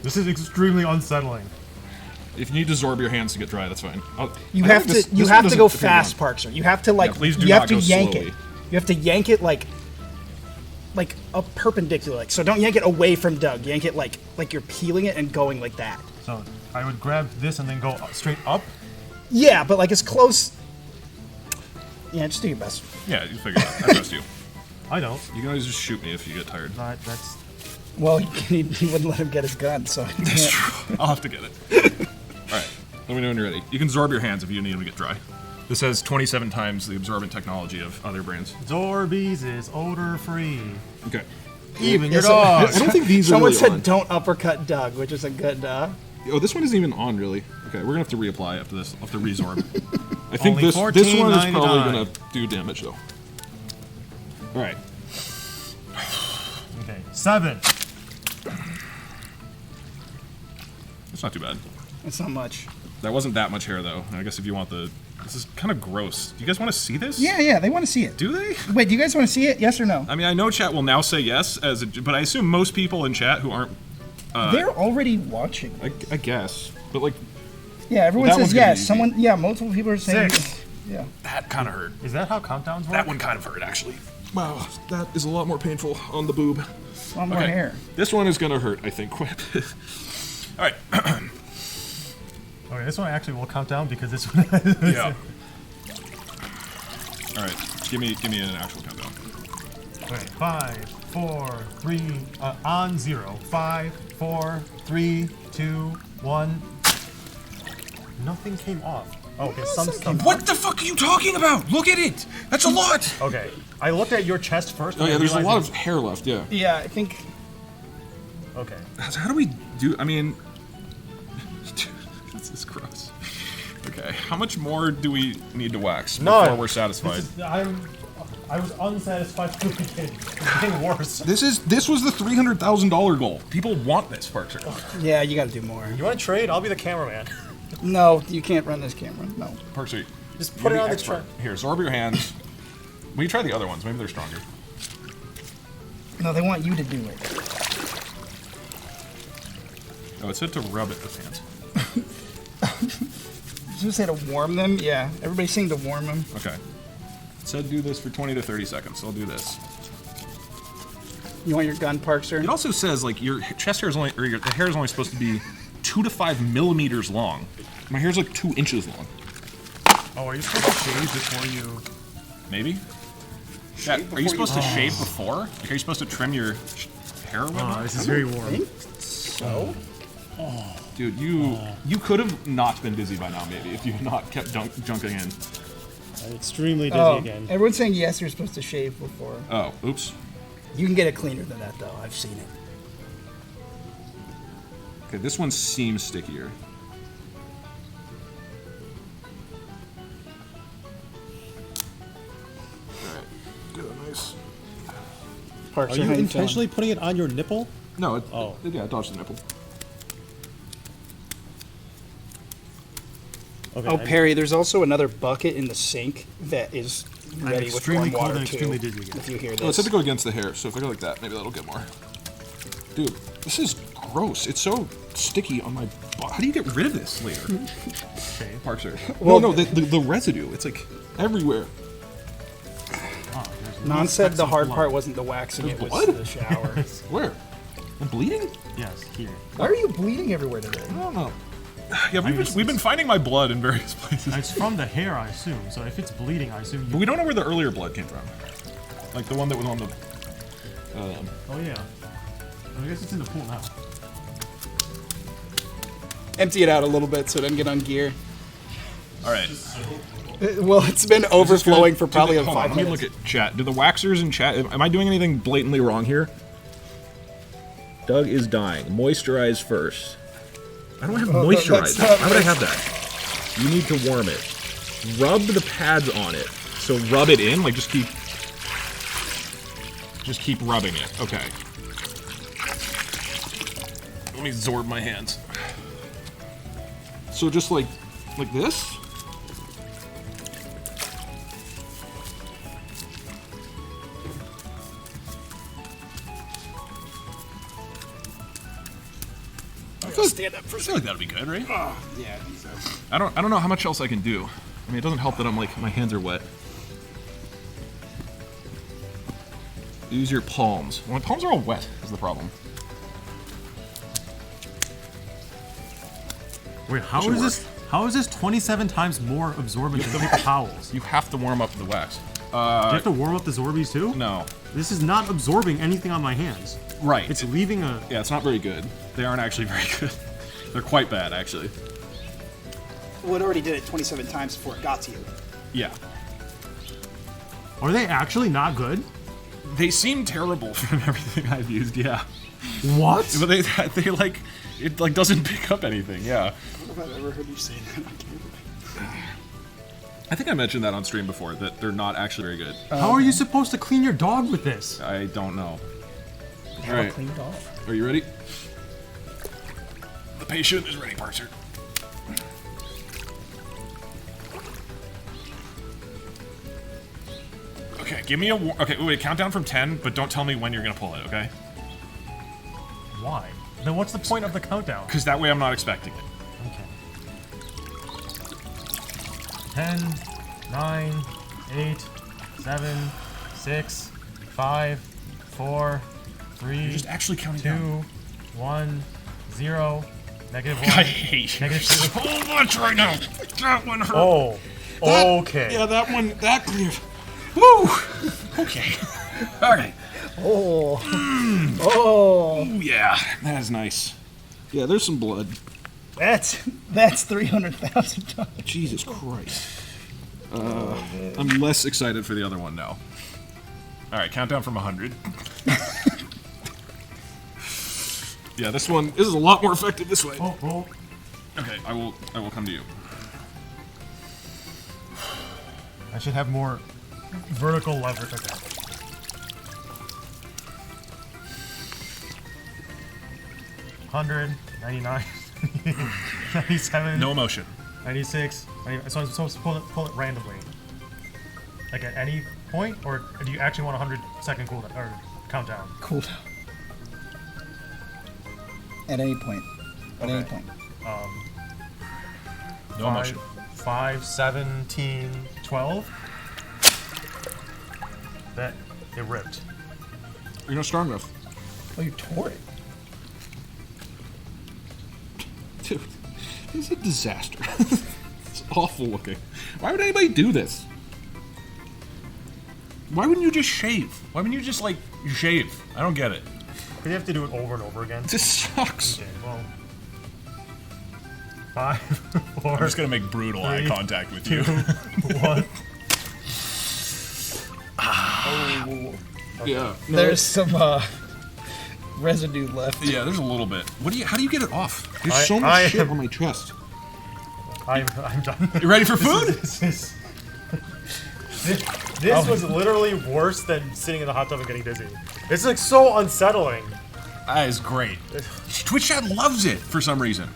This is extremely unsettling. If you need to zorb your hands to get dry, that's fine. You have to go fast, Parkzer. You have to like. Yeah, please do you have not to go yank slowly. it. You have to yank it like a perpendicular. Like, so don't yank it away from Doug. Yank it like you're peeling it and going like that. So I would grab this and then go straight up. Yeah, but like as close. Yeah, just do your best. Yeah, you figure it out. I trust you. I don't. You can always just shoot me if you get tired. That's. Well, he wouldn't let him get his gun, so. That's true. I'll have to get it. All right, let me know when you're ready. You can zorb your hands if you need them to get dry. This has 27 times the absorbent technology of other brands. Zorbies is odor-free. Okay. Even your dog. I don't think these Someone are said really on. don't uppercut Doug, which is a good. Oh, this one isn't even on, really. Okay, we're gonna have to reapply after this. I'll have to rezorb. I think Only this one is $14.99. probably gonna do damage, though. All right. Okay. 7. It's not too bad. It's not much. That wasn't that much hair, though. I guess if you want the... This is kind of gross. Do you guys want to see this? Yeah, they want to see it. Do they? Wait, do you guys want to see it? Yes or no? I mean, I know chat will now say yes, but I assume most people in chat who aren't... They're already watching. I guess. But, like, Yeah, everyone That says one's gonna be yes. easy. Someone, yeah, multiple people are saying 6. Yeah. that kind of hurt. Is that how countdowns work? That one kind of hurt, actually. Wow, that is a lot more painful on the boob. A lot more hair. This one is going to hurt, I think, quite a bit. All right. Okay, this one actually will count down because this one. Yeah. All right. Give me an actual countdown. Okay, 5, 4, 3, on 0. 5, 4, 3, 2, 1. Nothing came off. Oh, okay, some stuff. What the fuck are you talking about? Look at it. That's a lot. Okay, I looked at your chest first. Oh and yeah, I there's a lot realized of hair left. Yeah. Yeah, I think. Okay. So how do we do? I mean, this is gross. Okay, how much more do we need to wax before we're satisfied? I was unsatisfied from the beginning. It's getting worse. This was the $300,000 goal. People want this, Parkzer. Yeah, you got to do more. You want to trade? I'll be the cameraman. No, you can't run this camera. No. Parkzer, Just put it you're on the expert. truck. Here, zorb your hands. Will you try the other ones? Maybe they're stronger. No, they want you to do it. Oh, it said to rub it with hands. Did you say to warm them? Yeah, everybody's saying to warm them. Okay. It said do this for 20 to 30 seconds. So I'll do this. You want your gun, Parkzer? It also says like your chest hair is only, or the hair is only supposed to be 2 to 5 millimeters long. My hair's like 2 inches long. Oh, are you supposed to shave before you? Maybe. Chat, are you supposed to shave before? Like, are you supposed to trim your hair? Or whatnot? This is very warm. So? Dude, you could have not been dizzy by now, maybe, if you had not kept junking in. I'm extremely dizzy again. Everyone's saying yes, you're supposed to shave before. Oh, oops. You can get it cleaner than that, though. I've seen it. Okay, this one seems stickier. Alright. Get a nice... Parkzer, Are you how feeling? intentionally putting it on your nipple? No, Oh. I dodged the nipple. Okay. Oh, Perry, there's also another bucket in the sink that is ready with extremely warm cold water and too. extremely dizzy again. If you hear Let's this, have to go against the hair, so if I go like that, maybe that'll get more. Dude, this is gross. It's so sticky on my body. How do you get rid of this later? Okay. Parkzer. Well- no, the residue. It's like everywhere. Oh, there's Non said specks the of hard blood. part wasn't the waxing; it was blood? the shower. Where? I'm bleeding? Yes, here. Why are you bleeding everywhere today? I don't know. Yeah, we've been finding my blood in various places. It's from the hair, I assume. So if it's bleeding, I assume. But we don't know where the earlier blood came from. Like the one that was on the... Oh yeah. I guess it's in the pool now. Empty it out a little bit so it doesn't get on gear. Alright. Well, it's been overflowing for probably Hold on, 5 let me minutes. look at chat. Do the waxers in chat... Am I doing anything blatantly wrong here? Doug is dying. Moisturize first. I don't have moisturizer. Why would I have that? You need to warm it. Rub the pads on it. So rub it in, like just keep rubbing it. Okay. Let me zorb my hands. So just like this? Stand up for I feel like that'll be good, right? yeah, I think so. I don't know how much else I can do. I mean, it doesn't help that I'm like my hands are wet. Use your palms. Well, my palms are all wet. Is the problem? Wait, how should is this? How is this 27 times more absorbent than paper towels? You have to warm up the wax. Do you have to warm up the Zorbies too? No. This is not absorbing anything on my hands. Right. It's leaving a. Yeah, it's not very good. They aren't actually very good. They're quite bad, actually. Well, it already did it 27 times before it got to you. Yeah. Are they actually not good? They seem terrible from everything I've used, yeah. What? But they like, it like doesn't pick up anything, yeah. I don't know if I've ever heard you say that on camera. I think I mentioned that on stream before, that they're not actually very good. How are you supposed to clean your dog with this? I don't know. Have Alright. a clean dog. Are you ready? The patient is ready, Parkzer. Okay, give me a... Okay, wait, count down from 10, but don't tell me when you're gonna pull it, okay? Why? Then what's the point of the countdown? Because that way I'm not expecting it. Okay. 10, 9, 8, 7, 6, 5, 4, 3, You're just actually counting 2, down. 1, 0, negative 1. I hate you Negative so much right now. That one hurt. Oh, okay. Yeah, that one, that cleared. Woo! Okay. Alright. Oh. Oh, yeah. That is nice. Yeah, there's some blood. That's $300,000. Jesus Christ. I'm less excited for the other one now. Alright, countdown from 100. Yeah, this is a lot more effective this way. Oh. Okay, I will come to you. I should have more vertical leverage. Okay. 100, 99, 97, No emotion. 96. So I'm supposed to pull it randomly. Like at any point? Or do you actually want a 100-second cooldown or countdown? Cool down. At any point. At any Okay. point. No emotion. 5, 17, 12. That it ripped. You're not strong enough. Oh, you tore it. Dude, this is a disaster. It's awful looking. Why would anybody do this? Why wouldn't you just shave? Why wouldn't you just, like, shave? I don't get it. You have to do it over and over again. This sucks. Okay, well. 5, 4, I'm just gonna make brutal eye 3, contact with 2, you. 1. Yeah. No, There's some residue left. Yeah, there's a little bit. How do you get it off? There's so I much shit am- on my chest. I'm done. You ready for food? This was literally worse than sitting in the hot tub and getting dizzy. It's like so unsettling. That is great. Twitch chat loves it for some reason.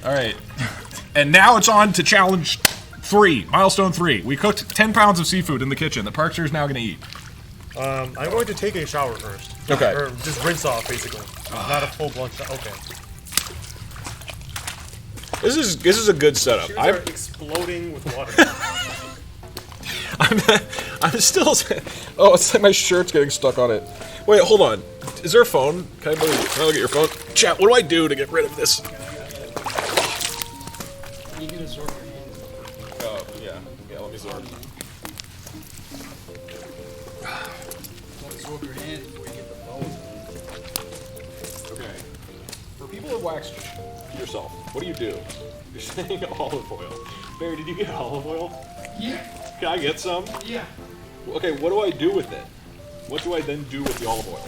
All right. And now it's on to challenge 3, milestone 3. We cooked 10 pounds of seafood in the kitchen that Parkzer is now going to eat. I'm going to take a shower first. Okay. Or just rinse off, basically. Not a full-blown shower. Okay. This is a good setup. Shoes are exploding with water. I'm still. Oh, it's like my shirt's getting stuck on it. Wait, hold on. Is there a phone? Can I look at your phone? Chat, what do I do to get rid of this? You can absorb your hand. Oh, yeah. Yeah, let me absorb. Absorb your hand before you get the bone. Okay. For people who wax yourself, what do you do? You're saying olive oil. Barry, did you get olive oil? Yeah. Can I get some? Yeah. Okay, what do I do with it? What do I then do with the olive oil?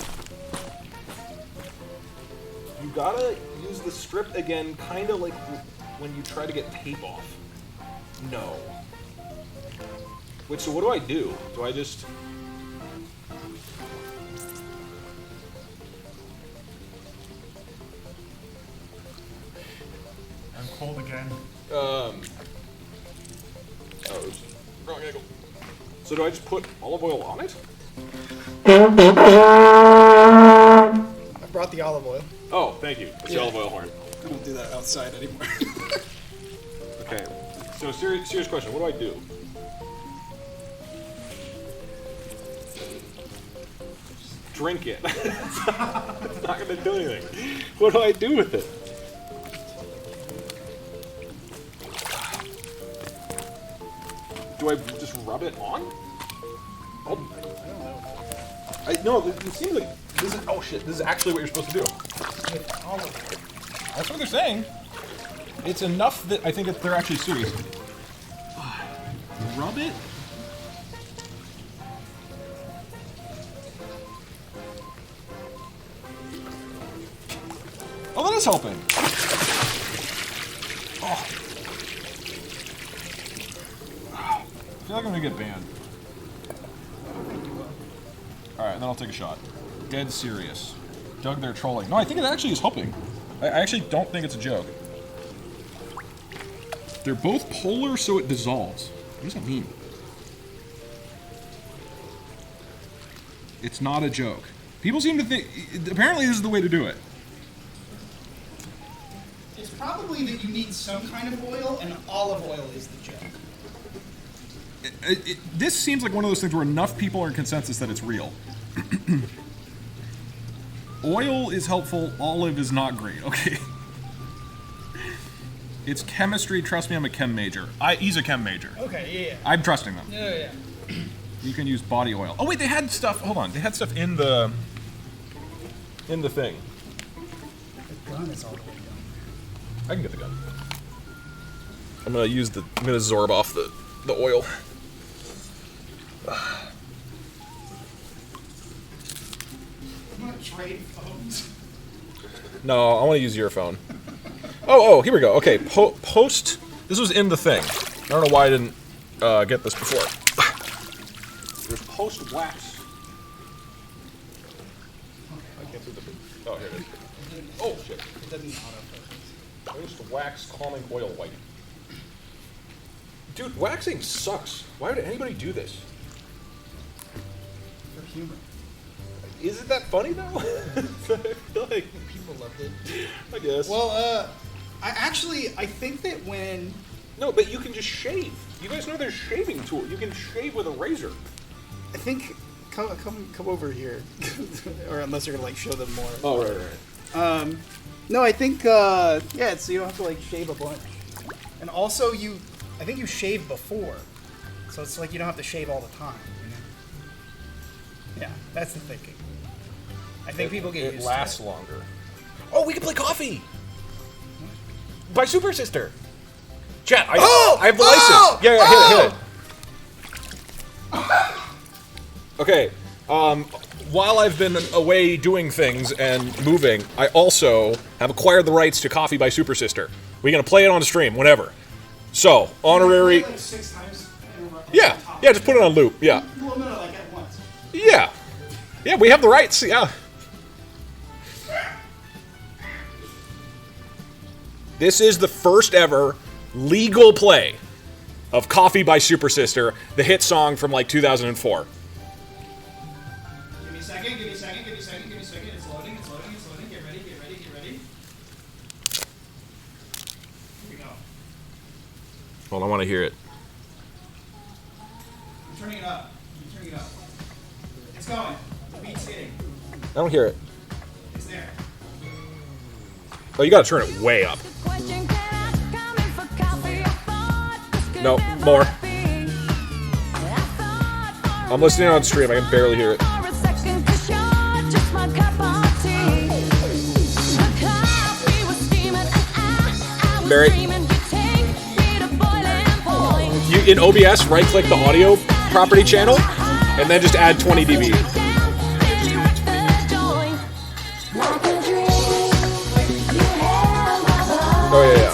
You gotta use the strip again, kinda like when you try to get tape off. No. Wait, so what do I do? Do I just... I'm cold again. Oh, oops. Wrong angle. So do I just put olive oil on it? I brought the olive oil. Oh, thank you. It's the olive oil horn. I don't do that outside anymore. Okay. So serious question. What do I do? Drink it. It's not gonna do anything. What do I do with it? Do I just rub it on? Oh. No, it seems like this is. Oh shit! This is actually what you're supposed to do. That's what they're saying. It's enough that I think they're actually serious. Rub it. Oh, that is helping. Oh. I feel like I'm gonna get banned. Alright, then I'll take a shot. Dead serious. Doug, they're trolling. No, I think it actually is helping. I actually don't think it's a joke. They're both polar, so it dissolves. What does that mean? It's not a joke. People seem to think... Apparently this is the way to do it. It's probably that you need some kind of oil, and olive oil is the joke. This seems like one of those things where enough people are in consensus that it's real. Oil is helpful, olive is not great, okay? It's chemistry, trust me, I'm a chem major. He's a chem major. Okay, yeah. I'm trusting them. Yeah. You can use body oil. Oh wait, they had stuff, hold on, they had stuff in the thing. The gun is all the way down. I can get the gun. I'm gonna absorb off the oil. I'm gonna trade phones. No, I want to use your phone. Oh, here we go. Okay, post. This was in the thing. I don't know why I didn't get this before. There's post wax. I can't see the. Oh, here it is. Oh shit. It doesn't auto-focus. Post wax calming oil wipe. Dude, waxing sucks. Why would anybody do this? For humor. Is it that funny though? I feel like People loved it. I guess. Well, I think that when... No, but you can just shave. You guys know there's shaving tool. You can shave with a razor. I think... Come over here. Or unless you're gonna, like, show them more. Oh, right. No, I think, yeah, so you don't have to, like, shave a bunch. And also, I think you shave before. So it's like you don't have to shave all the time, you know? Yeah, that's the thinking. I think people get used It to lasts it. longer. Oh, we can play coffee! By Super Sister! Chat, I have the license! Yeah, hit it. Okay, while I've been away doing things and moving, I also have acquired the rights to Coffee by Super Sister. We're gonna play it on stream whenever. So, honorary. Like 6 times. Yeah, just put it on loop. Yeah. Well, no, like at once. Yeah, we have the rights. Yeah. This is the first ever legal play of Coffee by Super Sister, the hit song from like 2004. Give me a second. It's loading. Get ready. Here we go. Hold on, I want to hear it. I'm turning it up. It's going. The beat's hitting. I don't hear it. It's there. Oh, you gotta turn it way up. No, more. I'm listening on stream. I can barely hear it. Barry, you in OBS right-click the audio property channel, and then just add 20 dB. Oh yeah.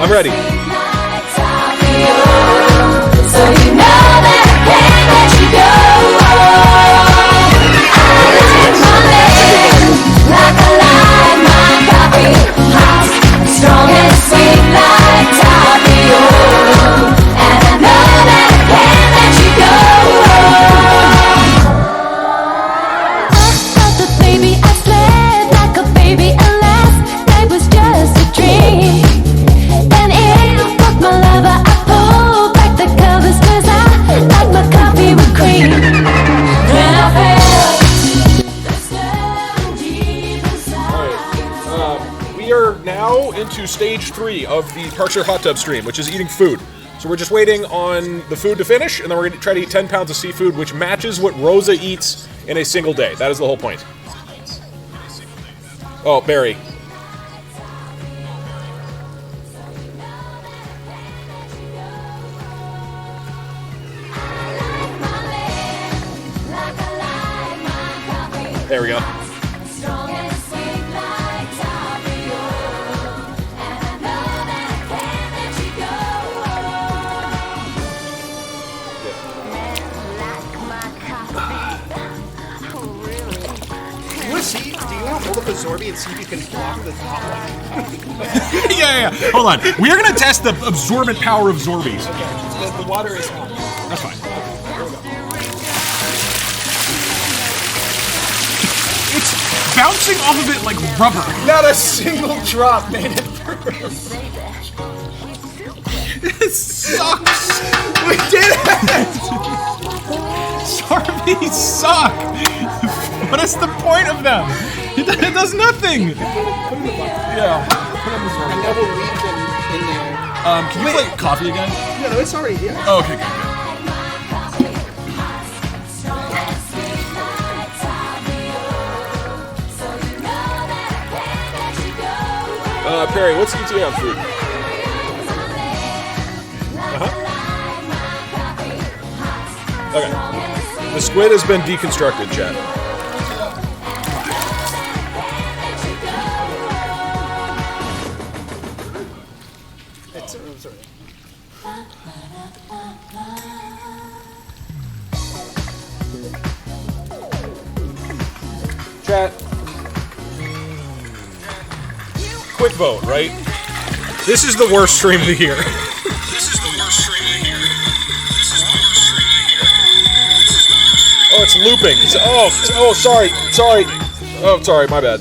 I'm ready. So you know that I can't let you go. Like I like my coffee hot, strong and sweet like Tapio. And I know that I can't let you go. I thought that baby I slept like a baby, alas, that was just a dream. And it broke my lover, I pulled back the covers 'cause I like my coffee with cream. Then I felt the sun deep inside. We are now into stage 3 of the Parkzer hot tub stream, which is eating food. So we're just waiting on the food to finish, and then we're going to try to eat 10 pounds of seafood, which matches what Rosa eats in a single day. That is the whole point. Oh, Barry. There we go. Strong and sweet like Tapio. And I know that I can't let you go. Do you want to hold up a Zorby and see if you can block the top one? yeah. Hold on. We are gonna test the absorbent power of Zorbies. Okay. The water is hot. That's fine. It's bouncing off of it like rubber. Not a single drop made it through. It sucks. We did it! Zorbies suck. What is the point of them? It does nothing. Yeah. I never leave them in there. Can you play coffee again? No, it's already here. Oh, okay, good. Perry, what's ETA on food? Okay. The squid has been deconstructed, chat. It's already. Chat. Quick vote, right? This is the worst stream of the year. Oh, it's looping. Sorry. Oh, sorry, my bad.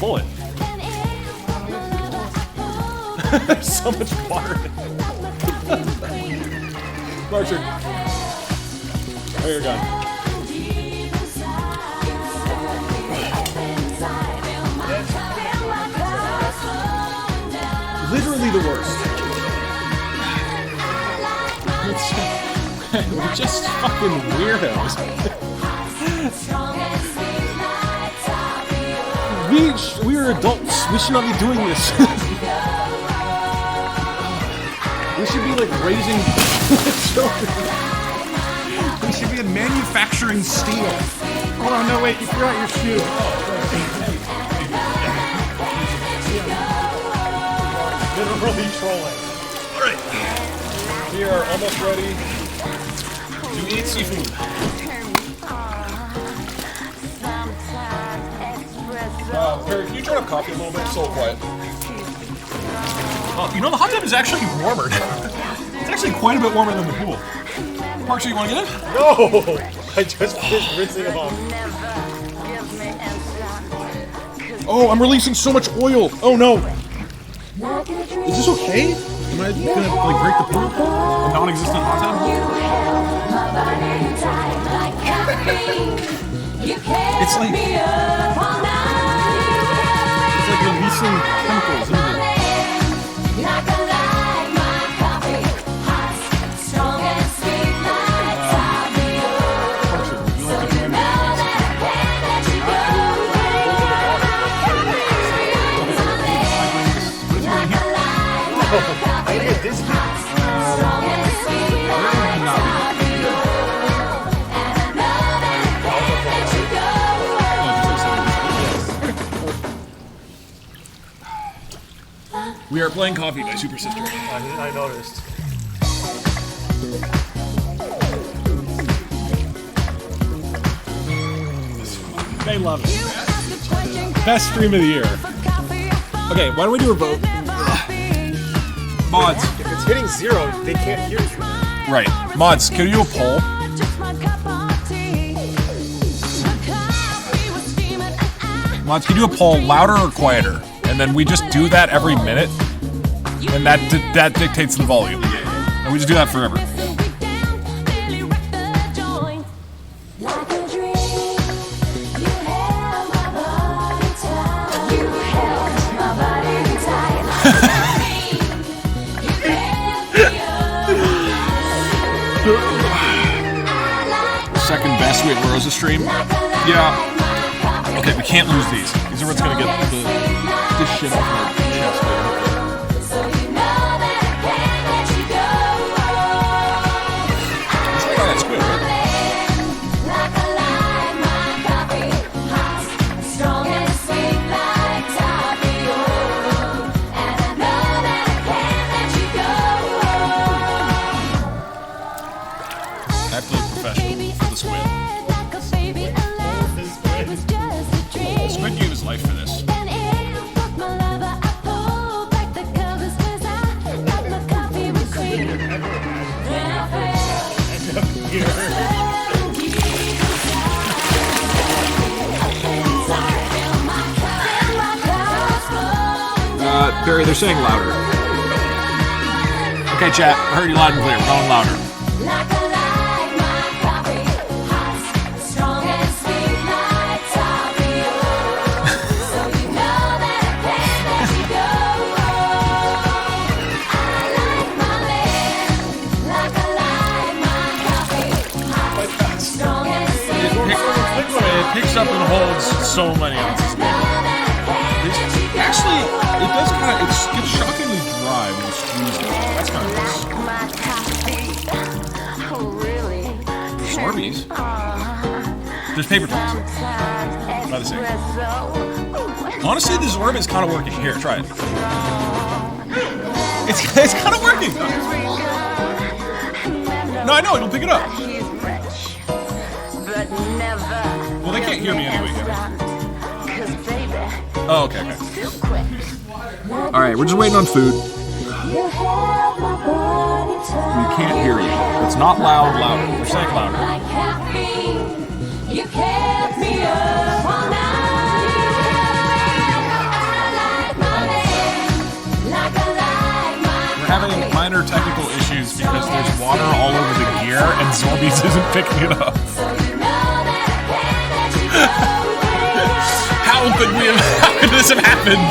pull it. There's so much water in it. Parkzer. Oh, you're gone. Literally the worst. We're just fucking weirdos. We are adults. We should not be doing this. We should be like raising children. We should be manufacturing steel. Hold on, no, wait, you forgot your shoe. Literally trolling. Alright. We are almost ready to eat seafood. Perry, can you turn up coffee a little bit? It's so quiet. You know, the hot tub is actually warmer. It's actually quite a bit warmer than the pool. Parkzer, you want to get in? No! I just finished rinsing them off. Oh, I'm releasing so much oil. Oh no. Is this okay? Am I gonna like break the pool? A non-existent hot tub? It's like releasing chemicals, isn't it? We are playing Coffee by Super Sister. I noticed. They love it. Best stream of the year. Okay, why don't we do a vote? Mods. If it's hitting 0, they can't hear you. Right. Mods, can you do a poll? Mods, can you do a poll, louder or quieter? And then we just do that every minute, and that dictates the volume. And we just do that forever. Second best way at Rosa stream? Yeah. Okay, we can't lose these. These are what's gonna get this shit off my chest later. It's like on that squid, right? I have to look professional for the squid. The squid gave his life for this. Barry, they're saying louder. Okay, chat, I heard you loud and clear. We're going louder. It picks up and holds so many ounces. Actually, it does kind of, it's shockingly dry when you squeeze it. That's kind of nice. There's Orbeez. There's paper towels. By the same. Honestly, this Orb is kind of working. Here, try it. It's kind of working. No, I know, it'll pick it up. Well, they can't hear me anyway, can they? Oh, okay. Alright, we're just waiting on food. We can't hear you. It's not louder. We're saying louder. minor technical issues because there's water all over the gear and Zorbies isn't picking it up. How could this have happened?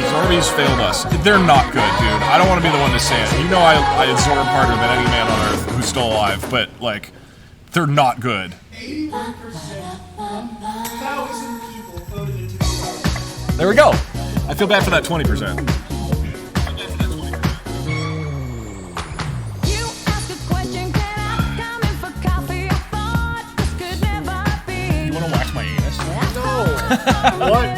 Zorbies failed us. They're not good, dude. I don't want to be the one to say it. You know I absorb harder than any man on Earth who's still alive, but, like, they're not good. 81,000 people voted into the There we go. I feel bad for that 20%. You ask a question, can I come in for coffee? I thought this could never be. You want to wax my anus? What?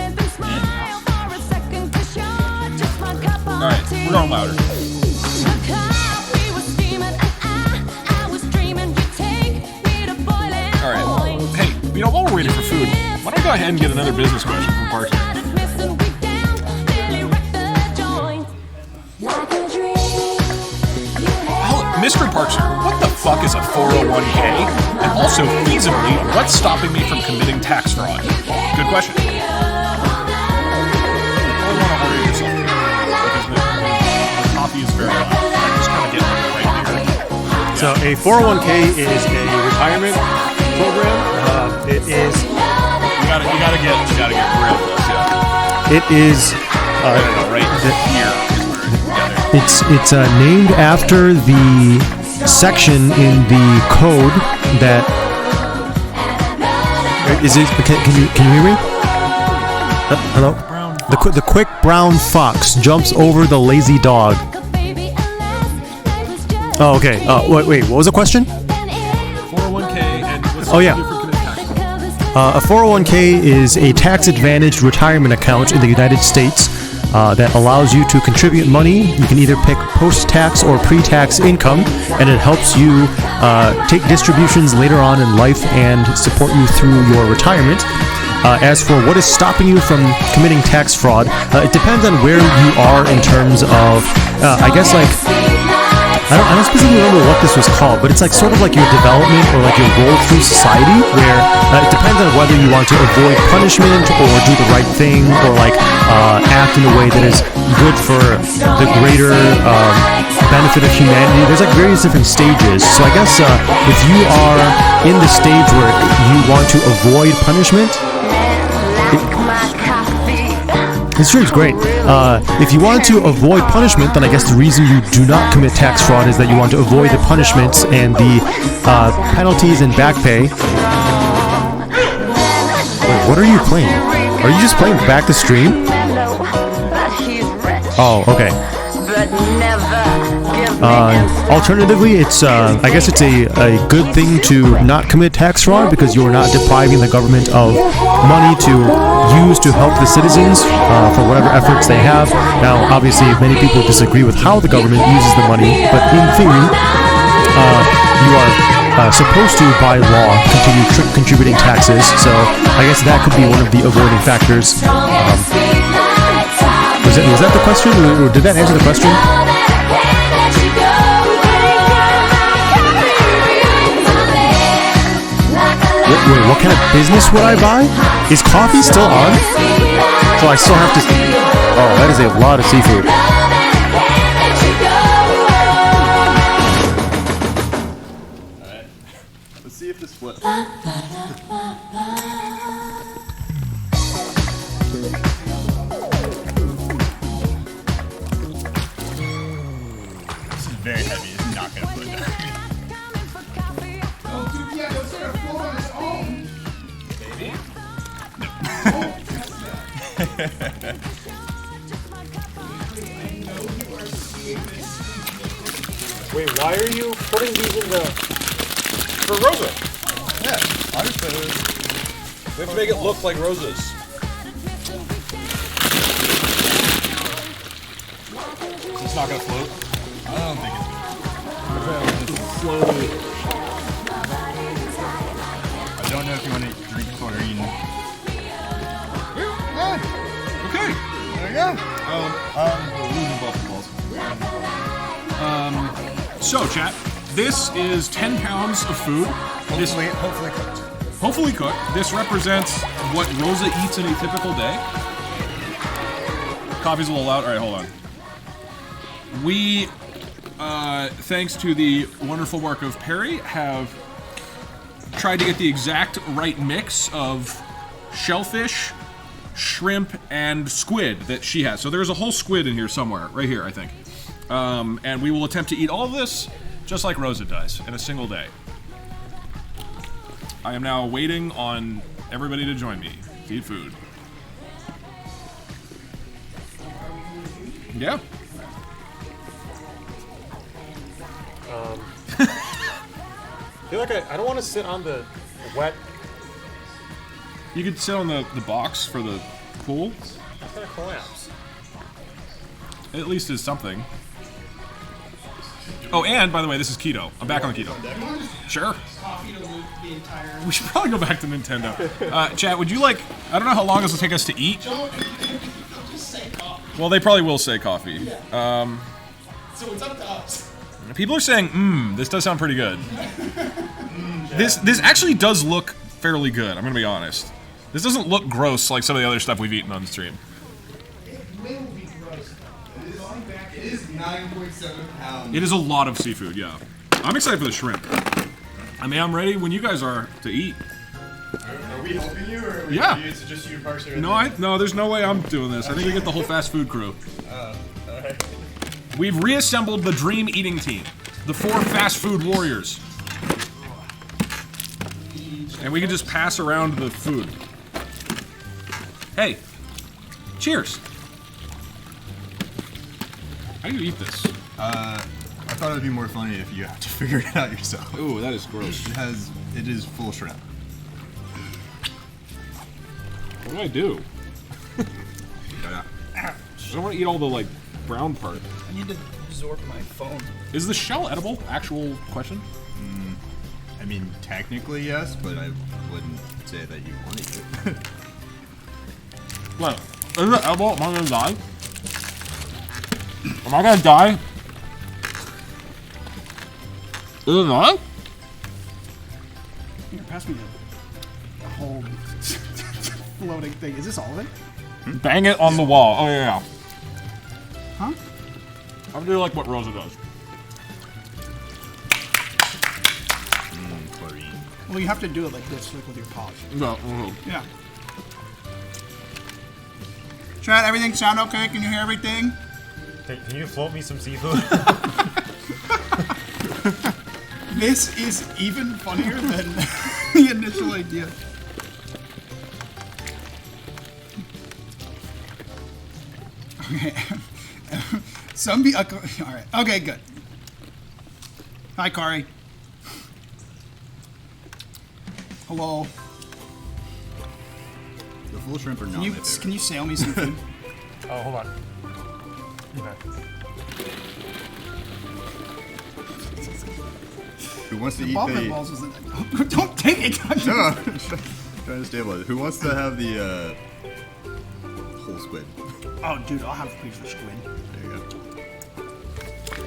Alright, we're going louder. Alright. Hey, you know, while we're waiting for food, why don't we go ahead and get another business question from Parkzer? Mr. Parkzer, what the fuck is a 401k? And also, feasibly, what's stopping me from committing tax fraud? Good question. You probably want to order yourself because the coffee is very loud. I just kind of get right here. So a 401k is a retirement program. It is. You gotta get real close. Yeah. It is. Right here. It's named after the section in the code that. Is it? Can you hear me? Hello. The quick brown fox jumps over the lazy dog. Oh, okay. Wait. What was the question? 401k and what's Oh, yeah. for committing tax fraud? A 401k is a tax-advantaged retirement account in the United States that allows you to contribute money. You can either pick post-tax or pre-tax income, and it helps you take distributions later on in life and support you through your retirement. As for what is stopping you from committing tax fraud, it depends on where you are in terms of, I guess, like, I don't specifically remember what this was called, but it's like sort of like your development or like your role through society, where it depends on whether you want to avoid punishment or do the right thing or like act in a way that is good for the greater benefit of humanity. There's like various different stages. So I guess if you are in the stage where you want to avoid punishment, this stream's great. If you want to avoid punishment, then I guess the reason you do not commit tax fraud is that you want to avoid the punishments and the penalties and back pay. Wait, what are you playing? Are you just playing back the stream? Oh, okay. Alternatively, it's I guess it's a good thing to not commit tax fraud because you're not depriving the government of money to use to help the citizens for whatever efforts they have. Now, obviously, many people disagree with how the government uses the money, but in theory, you are supposed to, by law, continue contributing taxes. So I guess that could be one of the avoiding factors. Was that the question, or did that answer the question? Wait, what kind of business would I buy? Is coffee still on? So I still have to... Oh, that is a lot of seafood. Alright. Let's see if this flips. This is very heavy. It's not gonna put it down. Wait, why are you putting these in the... For Rosa? Yeah, I just said it. We have to make it look like roses. It's not gonna float. I don't think it's good. Just slowly. I don't know if you want to drink chlorine. Okay. There you go. We're losing both balls. So, chat, this is 10 pounds of food. Hopefully cooked. hopefully cooked. This represents what Rosa eats in a typical day. Coffee's a little loud. All right, hold on. We, thanks to the wonderful work of Perry, have tried to get the exact right mix of shellfish, shrimp, and squid that she has. So there's a whole squid in here somewhere, right here, I think. And we will attempt to eat all of this just like Rosa does in a single day. I am now waiting on everybody to join me to eat food. Yeah. I feel like I don't want to sit on the wet. You could sit on the box for the pool. It's gonna collapse. At least is something. Oh, and by the way, this is keto. I'm back on the keto. Sure. Coffee to loop the entire. We should probably go back to Nintendo. Chat, would you like... I don't know how long this will take us to eat. Don't just say coffee. Well, they probably will say coffee. So it's up to us. People are saying, this does sound pretty good. This actually does look fairly good, I'm gonna be honest. This doesn't look gross like some of the other stuff we've eaten on the stream. It will be gross. It is 9.7 pounds. It is a lot of seafood, yeah. I'm excited for the shrimp. I mean, I'm ready when you guys are to eat. Are we helping you, or Yeah. It's just you, Parkzer? No, there's no way I'm doing this. I think we get the whole fast food crew. Alright. We've reassembled the Dream Eating Team. The 4 fast food warriors. And we can just pass around the food. Hey, cheers. How do you eat this? I thought it would be more funny if you have to figure it out yourself. Ooh, that is gross. It is full shrimp. What do I do? I don't want to eat all the, like, brown part. I need to absorb my phone. Is the shell edible? Actual question? I mean, technically yes, but I wouldn't say that you want to eat it. What? Is it edible? Am I gonna die? Am I gonna die? Is it not? Here, pass me the whole floating thing. Is this all of it? Bang it on the wall. Oh, yeah. Huh? I'm doing like what Rosa does. Chlorine. Well, you have to do it like this, like with your paws. No. Yeah. Chad, everything sound okay? Can you hear everything? Can you float me some seafood? This is even funnier than the initial idea. Okay. All right. Okay, good. Hi, Kari. Hello. The full shrimp are not Can my you favorite. sail me some food? Oh, hold on. Okay. Who wants to eat Ball pit the... balls was the... Don't take it. No, trying to stabilize it. Who wants to have the whole squid? Oh, dude, I'll have a piece of squid. There you go.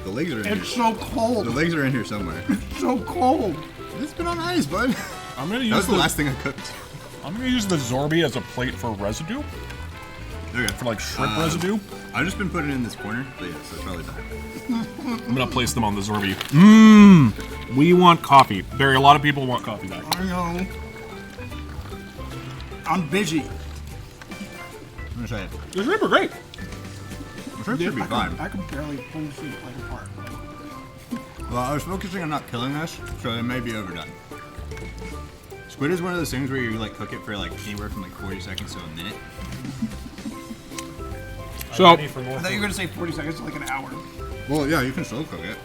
The legs are in here. It's so cold. The legs are in here somewhere. So cold. It's been on ice, bud. I'm gonna That use was the last thing I cooked. I'm gonna use the Zorby as a plate for residue. Okay. For like shrimp residue. I've just been putting it in this corner, but yeah, so it's probably better. I'm gonna place them on the Zorby. We want coffee. Barry, a lot of people want coffee back. I know. I'm busy. I'm gonna say it. The shrimp are great. The shrimp should be fine. I can barely pull this thing like apart. Well, I was focusing on not killing this, so it may be overdone. Squid is one of those things where you like cook it for like anywhere from like 40 seconds to a minute. So, I thought you were gonna say 40 seconds, like an hour. Well, yeah, you can slow cook it.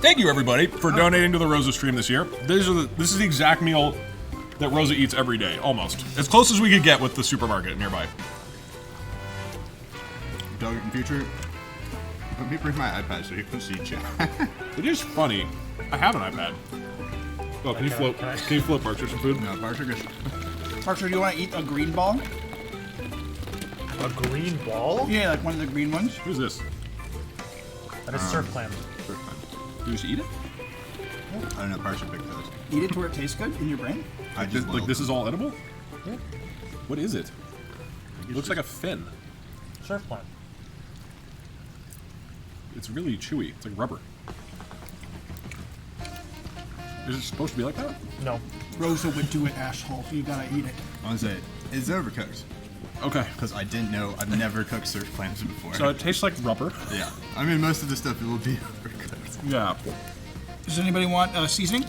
thank you everybody for donating to the Rosa stream this year. This is the exact meal that Rosa eats every day, almost. As close as we could get with the supermarket nearby. Doug, in future, let me bring my iPad so you can see chat. It is funny. I have an iPad. Oh, can you float? Can you float Parkzer some food? No, Parkzer just... Parkzer, do you want to eat a green ball? A green ball? Yeah, like one of the green ones. Who's this? That is surf clam. Do you just eat it? I don't know, Parkzer picked those. Eat it to where it tastes good in your brain. I just Like this is all edible? What is it? It looks like a fin. Surf plant. It's really chewy. It's like rubber. Is it supposed to be like that? No. Rosa would do it, asshole. You gotta eat it. I want to say, it's overcooked. Okay. Because I didn't know, I've never cooked surf clams before. So it tastes like rubber. yeah. I mean, most of the stuff, it will be overcooked. Yeah. Does anybody want seasoning?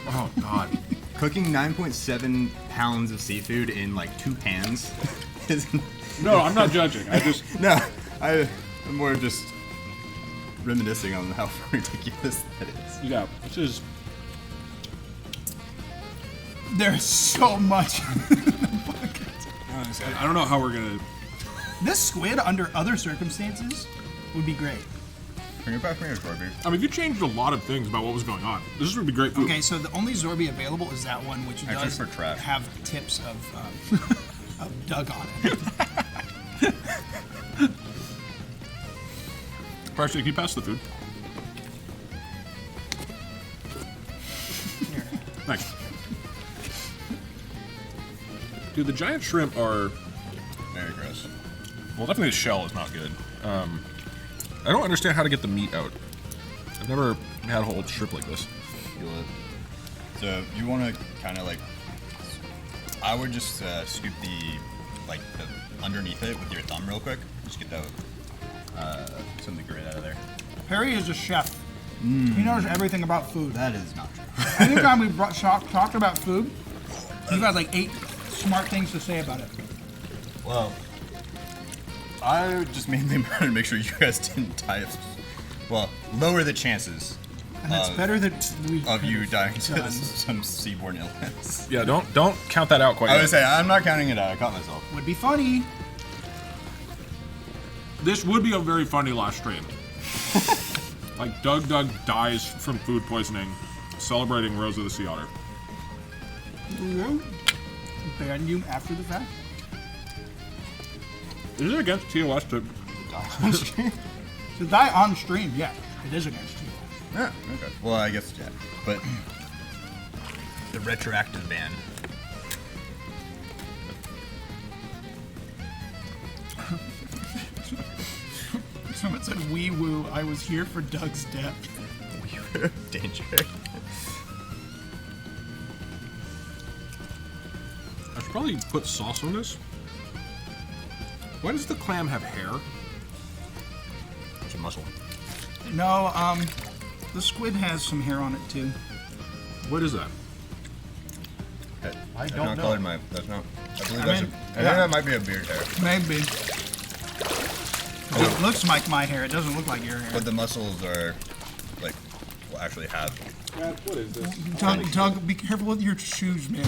Oh God. Cooking 9.7 pounds of seafood in like 2 pans is... No, I'm not judging. I just No, I'm more just reminiscing on how ridiculous that is. yeah. This is There's so much. I don't know how we're gonna. This squid, under other circumstances, would be great. Can you pass me a Zorby? I mean, you changed a lot of things about what was going on. This is gonna be great food. Okay, so the only Zorby available is that one, which Actually, does for trash. have tips of, of Doug on it. Parkzer, can you pass the food? Thanks. Dude, the giant shrimp are. Very gross. Well, definitely the shell is not good. I don't understand how to get the meat out. I've never had a whole shrimp like this. Feel it. So you want to kind of like, I would just scoop the underneath it with your thumb real quick. Just get that some of the grit out of there. Harry is a chef. He knows everything about food. That is not true. Anytime we talked about food, you've got like 8 smart things to say about it. Well, I just mainly wanted to make sure you guys didn't die of, well, lower the chances And that's better than of you dying to some seaborne illness. Yeah, don't count that out quite I yet. would say, I'm not counting it out. I caught myself. Would be funny. This would be a very funny last stream. Like Doug dies from food poisoning, celebrating Rosa the Sea Otter. Ban you after the fact. Is it against TOS to? To die on stream, yeah, it is against you. Yeah, okay. Well, I guess, yeah. But the retroactive ban. Someone said, wee woo, I was here for Doug's death. Danger. I should probably put sauce on this. Why does the clam have hair? It's a muscle. No, the squid has some hair on it too. What is that? I That's don't not know. colored my. That's not. I believe I that's. mean, I think that might be a beard hair. Maybe. It looks like my hair. It doesn't look like your hair. But the muscles are, like, will actually have. What is this? Doug, be careful with your shoes, man.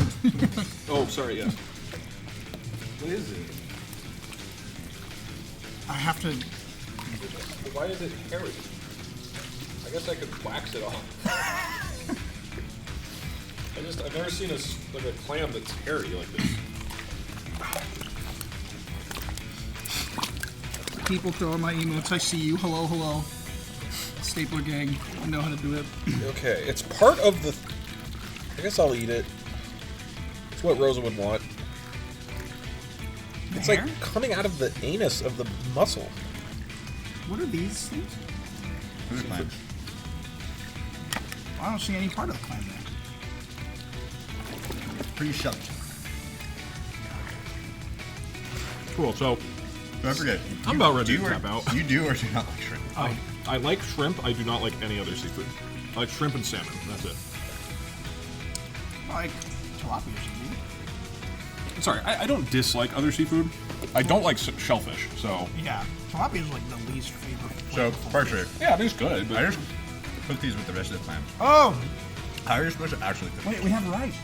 Oh, sorry. Yes. What is it? I have to. Why is it hairy? I guess I could wax it off. I've never seen a clam that's hairy like this. People throw in my emotes. I see you. Hello, hello. Stapler gang. I know how to do it. Okay, it's part of the. I guess I'll eat it. It's what Rosa would want. It's hair? like coming out of the anus of the mussel. What are these things? Who's mine? I don't see any part of the clam there. Pretty shoved. Cool. So Don't forget. I'm about ready do to or- tap out. You do or do not like shrimp? I like shrimp. I do not like any other seafood. I like shrimp and salmon. That's it. Like tilapia or something. Sorry, I don't dislike other seafood. I don't like shellfish. So Yeah, tilapia is like the least favorite. So, Parkzer, yeah, it is good. But I just cook these with the rest of the clams. Oh, How are you supposed to actually cook? wait, we have rice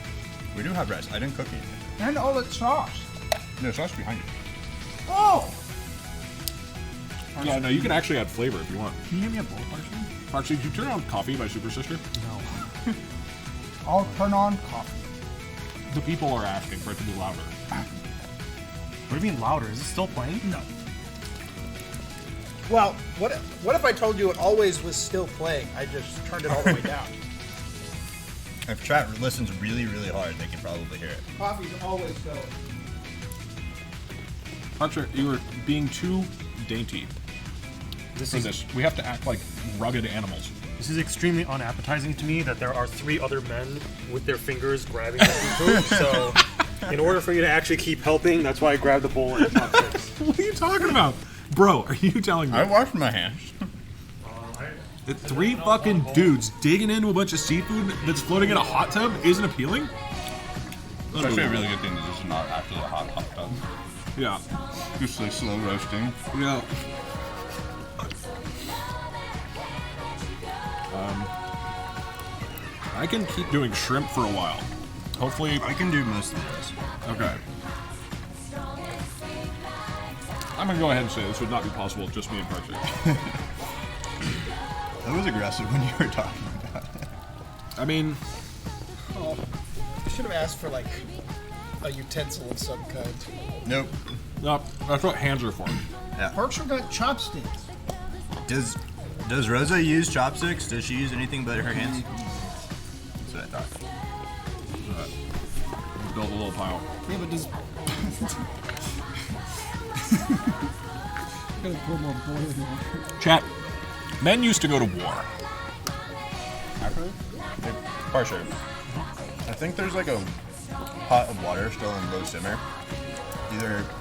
We do have rice. I didn't cook it. and all that sauce. No, sauce behind you. Oh, yeah, no, you can actually add flavor if you want. can you give me a bowl, Parkzer? Parkzer, did you turn on Coffee by Super Sister? No. I'll turn on coffee. The people are asking for it to be louder. What do you mean louder? Is it still playing? No. Well, what if I told you it always was still playing? I just turned it all the way down. If chat listens really, really hard, they can probably hear it. Coffee's always going. Parkzer, you were being too dainty for this. We have to act like rugged animals. This is extremely unappetizing to me that there are 3 other men with their fingers grabbing the food. So, in order for you to actually keep helping, that's why I grabbed the bowl and chopsticks. What are you talking about? Bro, are you telling me? I washed my hands. That 3 fucking dudes digging into a bunch of seafood that's floating in a hot tub isn't appealing? It's actually a really good thing that this is not actually a hot tub. Yeah. Just like slow roasting. Yeah. I can keep doing shrimp for a while. Hopefully, I can do most of this. okay. I'm gonna go ahead and say this would not be possible with just me and Parkzer. That was aggressive when you were talking about it. I mean, Oh, I should have asked for like a utensil of some kind. Nope. no, that's what hands are for. Parkzer got chopsticks. Does Rosa use chopsticks? Does she use anything but her hands? That's what I thought. Build a little pile. Yeah, but does gotta pour more boiling water. Chat. Men used to go to war. Parkzer. I think there's like a pot of water still in low simmer.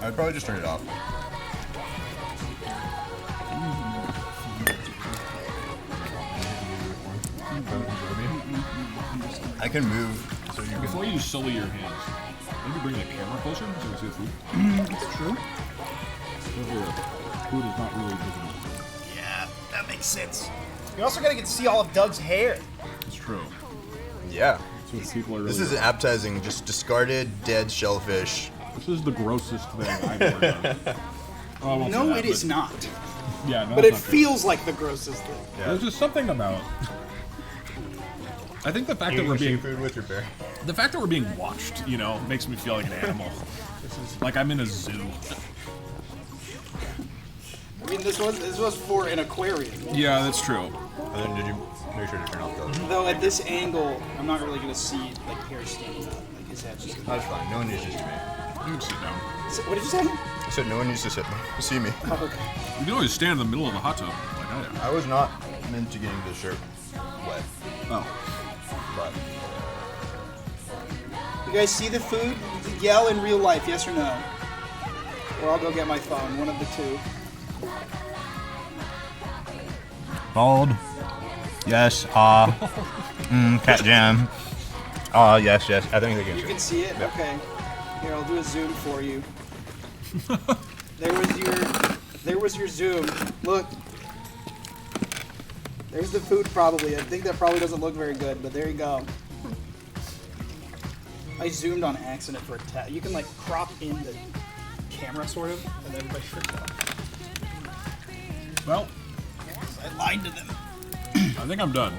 I'd probably just turn it off. I can move. So you Before you sully your hands, maybe bring the camera closer so you can see the food. That's true. Food is not really visible. Yeah, that makes sense. You also gotta get to see all of Doug's hair. It's true. Yeah. So people are really This is appetizing. Just discarded dead shellfish. This is the grossest thing I've ever done. Oh, I won't say No, that, it is not. Yeah, no, But it's it not good. feels like the grossest thing. There's just something about. I think the fact that we're being food with your bear. the fact that we're being watched, makes me feel like an animal. Like I'm in a zoo. I mean, this was for an aquarium. Yeah, that's true. And then did you make sure to turn off those? Though at this angle, I'm not really gonna see like hair standing out. Like his head's just. That's fine. No one needs to see me. You can sit down. What did you say? I said no one needs to see me. Oh, okay. You can always stand in the middle of the hot tub like I am. I was not meant to getting the shirt wet, Oh. but You guys see the food? Yell in real life, yes or no? Or I'll go get my phone. One of the two. bald. Yes. Cat jam. Yes. I think they You can can see. see it? Okay. Here, I'll do a zoom for you. There was your zoom. Look. There's the food probably. I think that probably doesn't look very good, but there you go. I zoomed on accident for a test. You can like crop in the camera sort of, and everybody freaked out. Well, I lied to them. I think I'm done.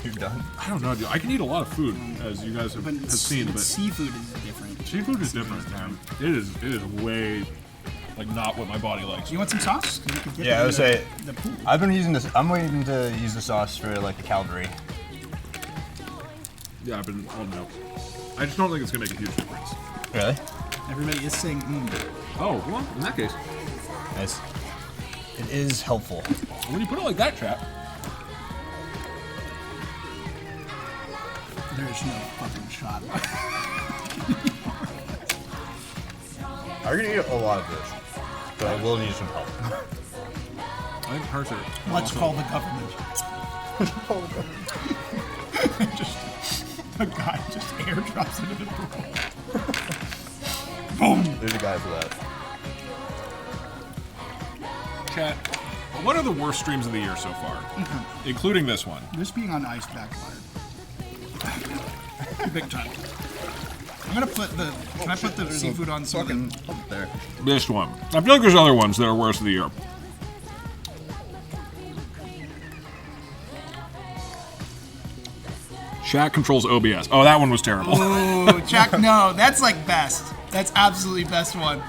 You're done. I don't know, dude. I can eat a lot of food, as you guys have seen, but seafood is different. seafood is different, man. It is way like not what my body likes. You want some sauce? 'Cause you can get Yeah, that I would in say the pool. I've been using this. I'm waiting to use the sauce for like the Calvary. Yeah, I've been holding out. I just don't think it's gonna make a huge difference. Really? Everybody is saying, Oh, well, in that case, Nice. It is helpful. when you put it like that, chap, There's no fucking shot. I'm gonna eat a lot of this, but I will need some help. I think Parkzer. Let's call the government. Just the guy just airdrops into the pool. Boom. There's a guy for that. Chat, what are the worst streams of the year so far? Including this one. This being on ice backfired. Big time. I'm gonna put the. Can I put the seafood on some of Fucking the- up there. This one. I feel like there's other ones that are worst of the year. Shaq controls OBS. Oh, that one was terrible. Oh, Jack, no, that's like best. That's absolutely best one.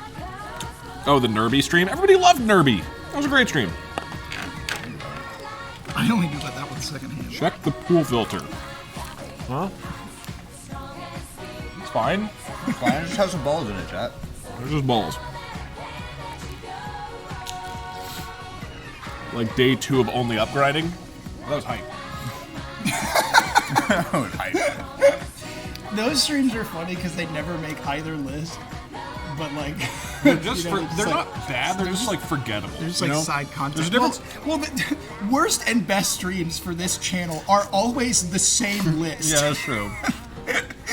Oh, the Nerby stream. Everybody loved Nerby. That was a great stream. I only do that one secondhand. Check the pool filter. Huh? It's fine. Fine, it just has some balls in it, chat. They're just balls. Like day 2 of only upgrading. That was hype. That was hype. Those streams are funny because they never make either list, but like They're just you know, they're like- not bad. They're just like forgettable. They're just you like know? side content. There's a difference. Well, the worst and best streams for this channel are always the same list. Yeah, that's true.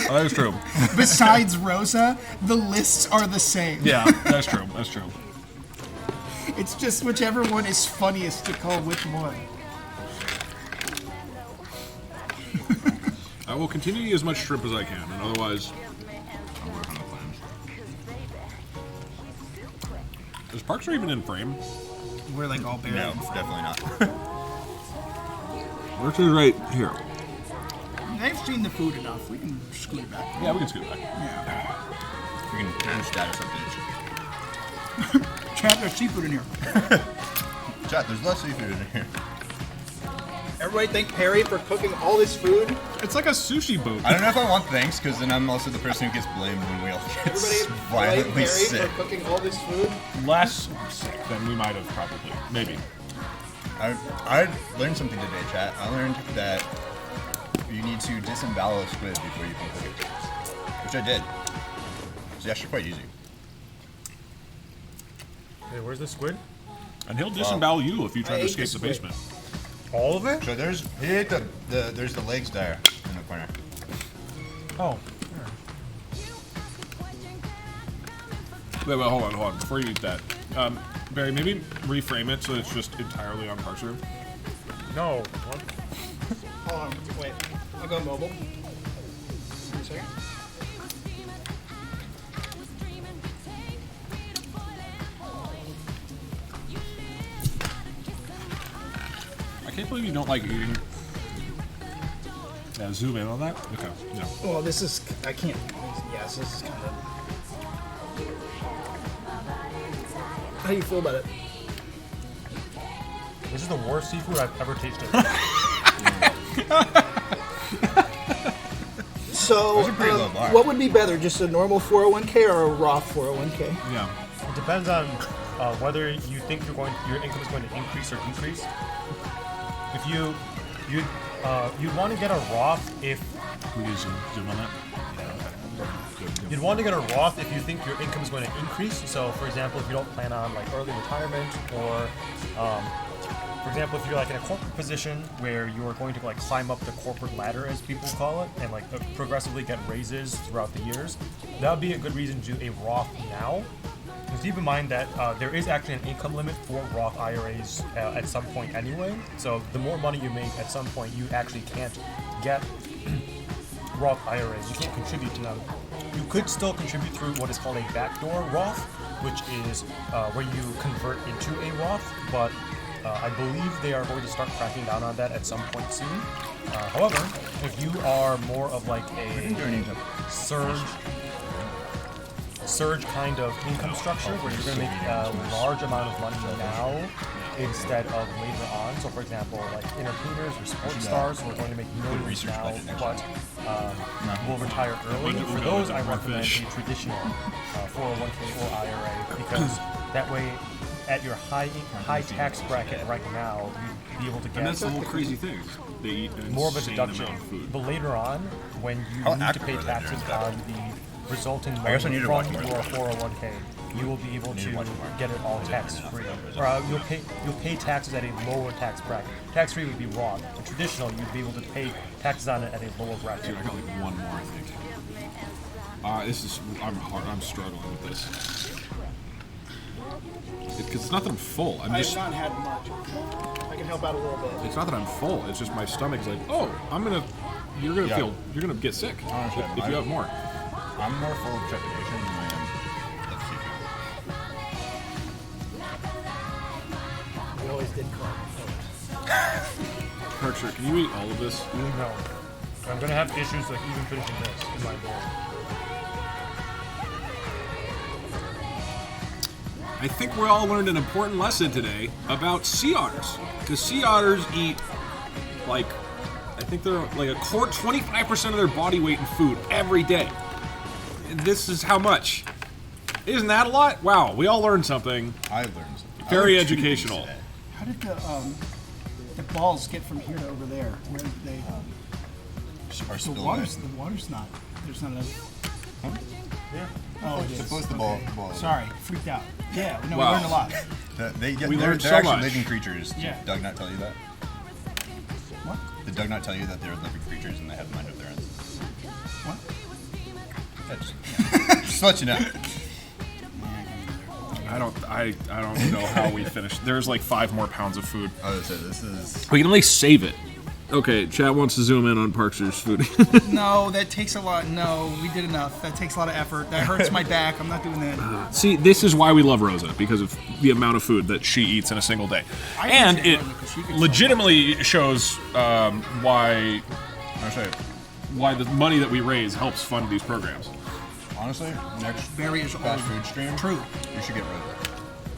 That is true. Besides Rosa, the lists are the same. Yeah, that's true. That's true. It's just whichever one is funniest to call which one. I will continue to eat as much shrimp as I can, and otherwise, I'll work on the plans. Is Parkzer even in frame? We're like all buried. No, in front. definitely not. Parkzer's right here. They've seen the food enough. We can scoot it back. Yeah, we can scoot it back. Yeah. We can status updates. Chat, there's seafood in here. Chat, there's less seafood in here. Everybody thank Perry for cooking all this food. It's like a sushi boat. I don't know if I want thanks, because then I'm also the person who gets blamed when we all get Everybody blame violently Perry sick. for cooking all this food. Less sick than we might have probably. Maybe. I learned something today, chat. I learned that you need to disembowel a squid before you can cook it. Which I did. It's actually quite easy. Hey, where's the squid? And he'll disembowel you if you try I to ate escape the the squid. basement. All of it? So he ate there's the legs there in the corner. Oh. Wait, hold on. Before you eat that, Barry, maybe reframe it so it's just entirely on Parkzer. No. What? Hold on, wait. I'll go mobile. Wait a second. I can't believe you don't like eating. Yeah, zoom in on that. Okay, yeah. Well, this is. I can't. Yes, this is kind of. How do you feel about it? This is the worst seafood I've ever tasted. So, Those are pretty low bar. what would be better, just a normal 401k or a Roth 401k? Yeah. It depends on whether you think your income is going to increase or decrease. If you'd want to get a Roth if Can we zoom on that? you'd want to get a Roth if you think your income is going to increase. So, for example, if you don't plan on like early retirement, or for example, if you're like in a corporate position where you're going to like climb up the corporate ladder, as people call it, and like progressively get raises throughout the years, that would be a good reason to do a Roth now. And keep in mind that there is actually an income limit for Roth IRAs at some point anyway. So the more money you make at some point, you actually can't get Roth IRAs. You can't contribute to them. You could still contribute through what is called a backdoor Roth, which is where you convert into a Roth, but I believe they are going to start cracking down on that at some point soon. However, if you are more of like a surge kind of income structure where you're going to make a large amount of money now instead of later on. So, for example, like entertainers or sports stars who are going to make millions now, but will retire early. For those, I recommend a traditional 401k or IRA, because that way, at your high tax bracket right now, you'd be able to And that's get the whole crazy thing. They eat an more of a insane deduction. amount of food. But later on, when you How need to active pay are they taxes during that? on the resulting guess I money need to from watch more your of that. 401k, you will be able to watch more. get it all tax free. Or you'll pay taxes at a lower tax bracket. Tax free would be Roth. But traditional, you'd be able to pay taxes on it at a lower bracket. Dude, I got like one more, I think. I'm struggling with this. Because it's not that I'm full. I have not had much. I can help out a little bit. It's not that I'm full. It's just my stomach's like, oh, you're gonna get sick Honestly, if you have more. I'm more full of trepidation than I am of seafood. We always did call Parkzer, can you eat all of this? No. I'm gonna have issues like even finishing this in my bowl. I think we all learned an important lesson today about sea otters. Because sea otters eat, like, I think they're like 25% of their body weight in food every day. This is how much. Isn't that a lot? Wow, we all learned something. I learned something. Very I learned 2 things educational. today. How did the balls get from here to over there? Where did they? Are The spilled water's away. not. There's not enough. Yeah. Oh, it is. Suppose the Okay. ball. Sorry, freaked out. Yeah, no, Wow. we learned a lot. We learned they're so actually much. living creatures. Yeah. Did Doug not tell you that? What? Did Doug not tell you that they're living creatures and they have a mind of their own? What? Just to let you know. I don't know how we finished. There's like 5 more pounds of food. Oh, so this is. We can at least save it. Okay, chat wants to zoom in on Parkzer's food. No, that takes a lot. No, we did enough. That takes a lot of effort. That hurts my back. I'm not doing that. See, this is why we love Rosa, because of the amount of food that she eats in a single day. And appreciate it Rosa 'cause she can legitimately shows why Honestly, the money that we raise helps fund these programs. honestly, next Barry is fast old. food stream, True. you should get Rosa.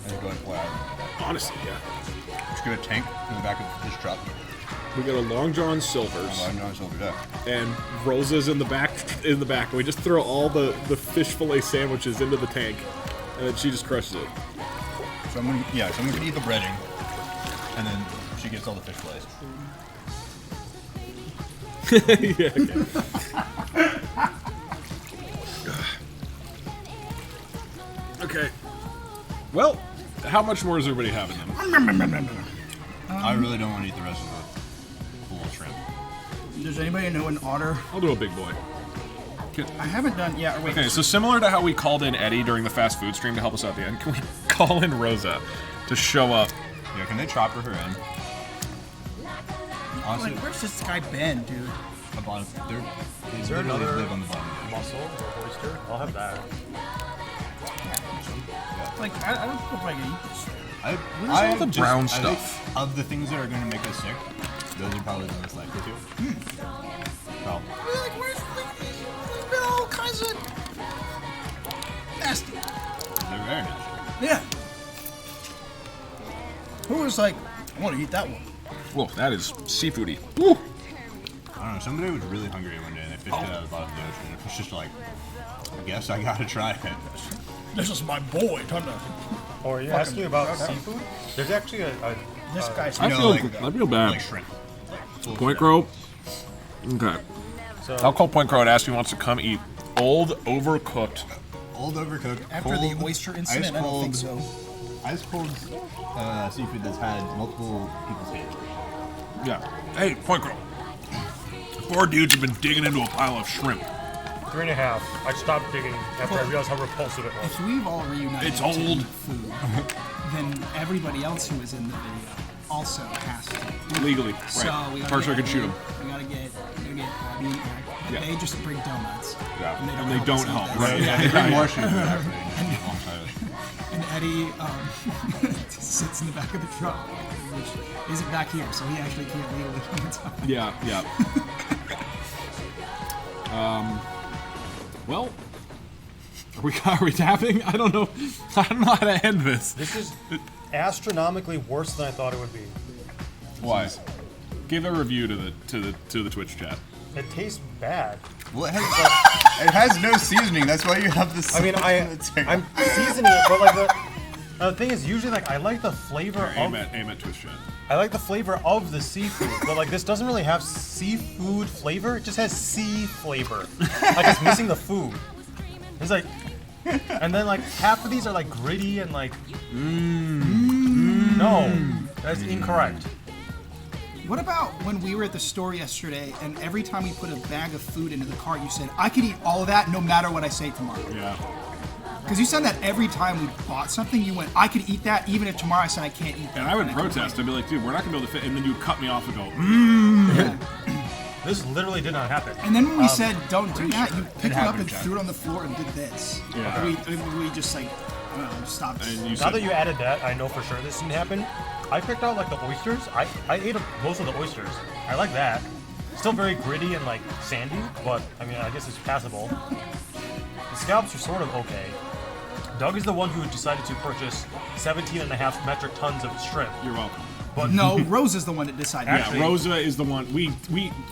And go and fly out. Honestly, yeah. You should get a tank in the back of this truck. We got a Long John Silver's, I'm not silver death. and Rosa's in the back. And we just throw all the fish fillet sandwiches into the tank, and then she just crushes it. Someone can eat the breading, and then she gets all the fish fillets. Yeah. Okay. Okay. Well, how much more does everybody have in them? I really don't want to eat the rest of the full shrimp. Does anybody know an otter? I'll do a big boy. I haven't done. Yeah. Wait. Okay, so similar to how we called in Eddie during the fast food stream to help us out at the end, can we call in Rosa to show up? Yeah, can they chopper her in? Honestly, Like, where's this guy Ben, dude? a bottom. Is there literally another live on the bottom of the ocean. mussel or oyster? I'll have that. Like, I don't know if I can eat this. Where's all the brown I think stuff? of the things that are going to make us sick, those are probably the most likely to. Probably. Like, there's been all kinds of nasty. They're very nasty. Yeah. Who was like, I want to eat that one? Whoa, that is seafoody. Woo! I don't know. Somebody was really hungry one day and they fished it out of the bottom of the ocean. It was just like, I guess I gotta try it. This is my boy. Or you're asking about seafood? There's actually a This guy's. I feel bad. Like shrimp. Like full Point shrimp. Crow. Okay. so I'll call Point Crow and ask if he wants to come eat old, overcooked. Old overcooked. After cold, the oyster incident, I don't think so. Ice cold seafood that's had multiple people's hands. Yeah. Hey, Point Crow. 4 dudes have been digging into a pile of shrimp. 3.5. I stopped digging after I realized how repulsive it was. If we've all reunited It's to old. eat food, then everybody else who is in the video also has to. Legally. So Right. we gotta Parkzer get can shoot him. We gotta get. I mean, Yeah. they just bring donuts. Yeah. And they And they don't don't help. help. us eat Right. this. Yeah. They bring more seafood actually. Just alongside it. And Eddie sits in the back of the truck, which isn't back here, so he actually can't legally come inside. Yeah, yeah. Well, are we tapping? I don't know how to end this. This is astronomically worse than I thought it would be. Why? Give a review to the Twitch chat. It tastes bad. Well, it has no seasoning. That's why you have this. I mean, I'm seasoning it, but like the thing is, usually like I like the flavor Aim of at Twitch chat. I like the flavor of the seafood, but like this doesn't really have seafood flavor. It just has sea flavor. Like it's missing the food. It's like, and then like half of these are like gritty and like. No, that's incorrect. What about when we were at the store yesterday and every time we put a bag of food into the cart, you said, I could eat all of that no matter what I say tomorrow? Yeah. Because you said that every time we bought something, you went, I could eat that even if tomorrow I said I can't eat that. And I would And couldn't protest. wait. I'd be like, dude, we're not gonna be able to fit. And then you cut me off and go, Yeah. This literally did not happen. And then when we said don't do that, you picked it up happened, and Jack. threw it on the floor and did this. Yeah. We just like, I don't know, stopped. and you Now said, that you added that, I know for sure this didn't happen. I picked out like the oysters. I ate most of the oysters. I like that. Still very gritty and like sandy, but I mean I guess it's passable. The scallops are sort of okay. Doug is the one who decided to purchase 17.5 metric tons of shrimp. you're welcome. But No, Rose is the one that decided. Yeah, Actually- Rosa is the one. We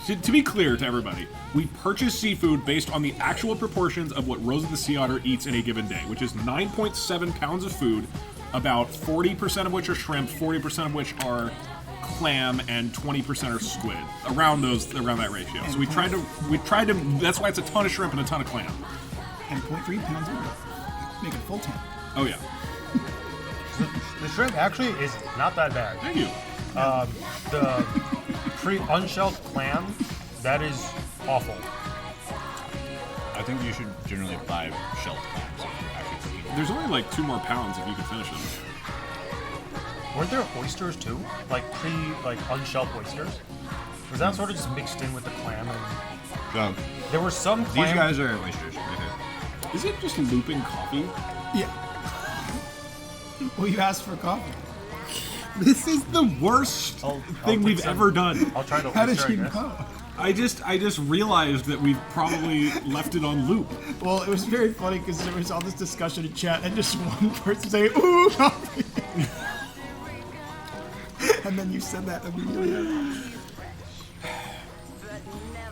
to be clear to everybody, we purchase seafood based on the actual proportions of what Rosa the sea otter eats in a given day, which is 9.7 pounds of food, about 40% of which are shrimp, 40% of which are clam, and 20% are squid. Around that ratio. So we tried to. That's why it's a ton of shrimp and a ton of clam. And 0.3 pounds of milk. Make it a full tank. Oh yeah. the shrimp actually is not that bad. Thank you. The unshelled clam, that is awful. I think you should generally buy shelled clams if you're actually cooking them. There's only like 2 more pounds if you can finish them. Weren't there oysters too? Like unshelled oysters? Was that sort of just mixed in with the clam? And So there were some these clam. guys are oysters. Right here. Is it just looping coffee? Yeah. Well, you asked for coffee. This is the worst I'll thing put we've some- ever done. I'll try to How did oyster, you I guess. know? I just realized that we've probably left it on loop. Well, it was very funny because there was all this discussion in chat and just one person saying, "Ooh, coffee," and then you said that immediately.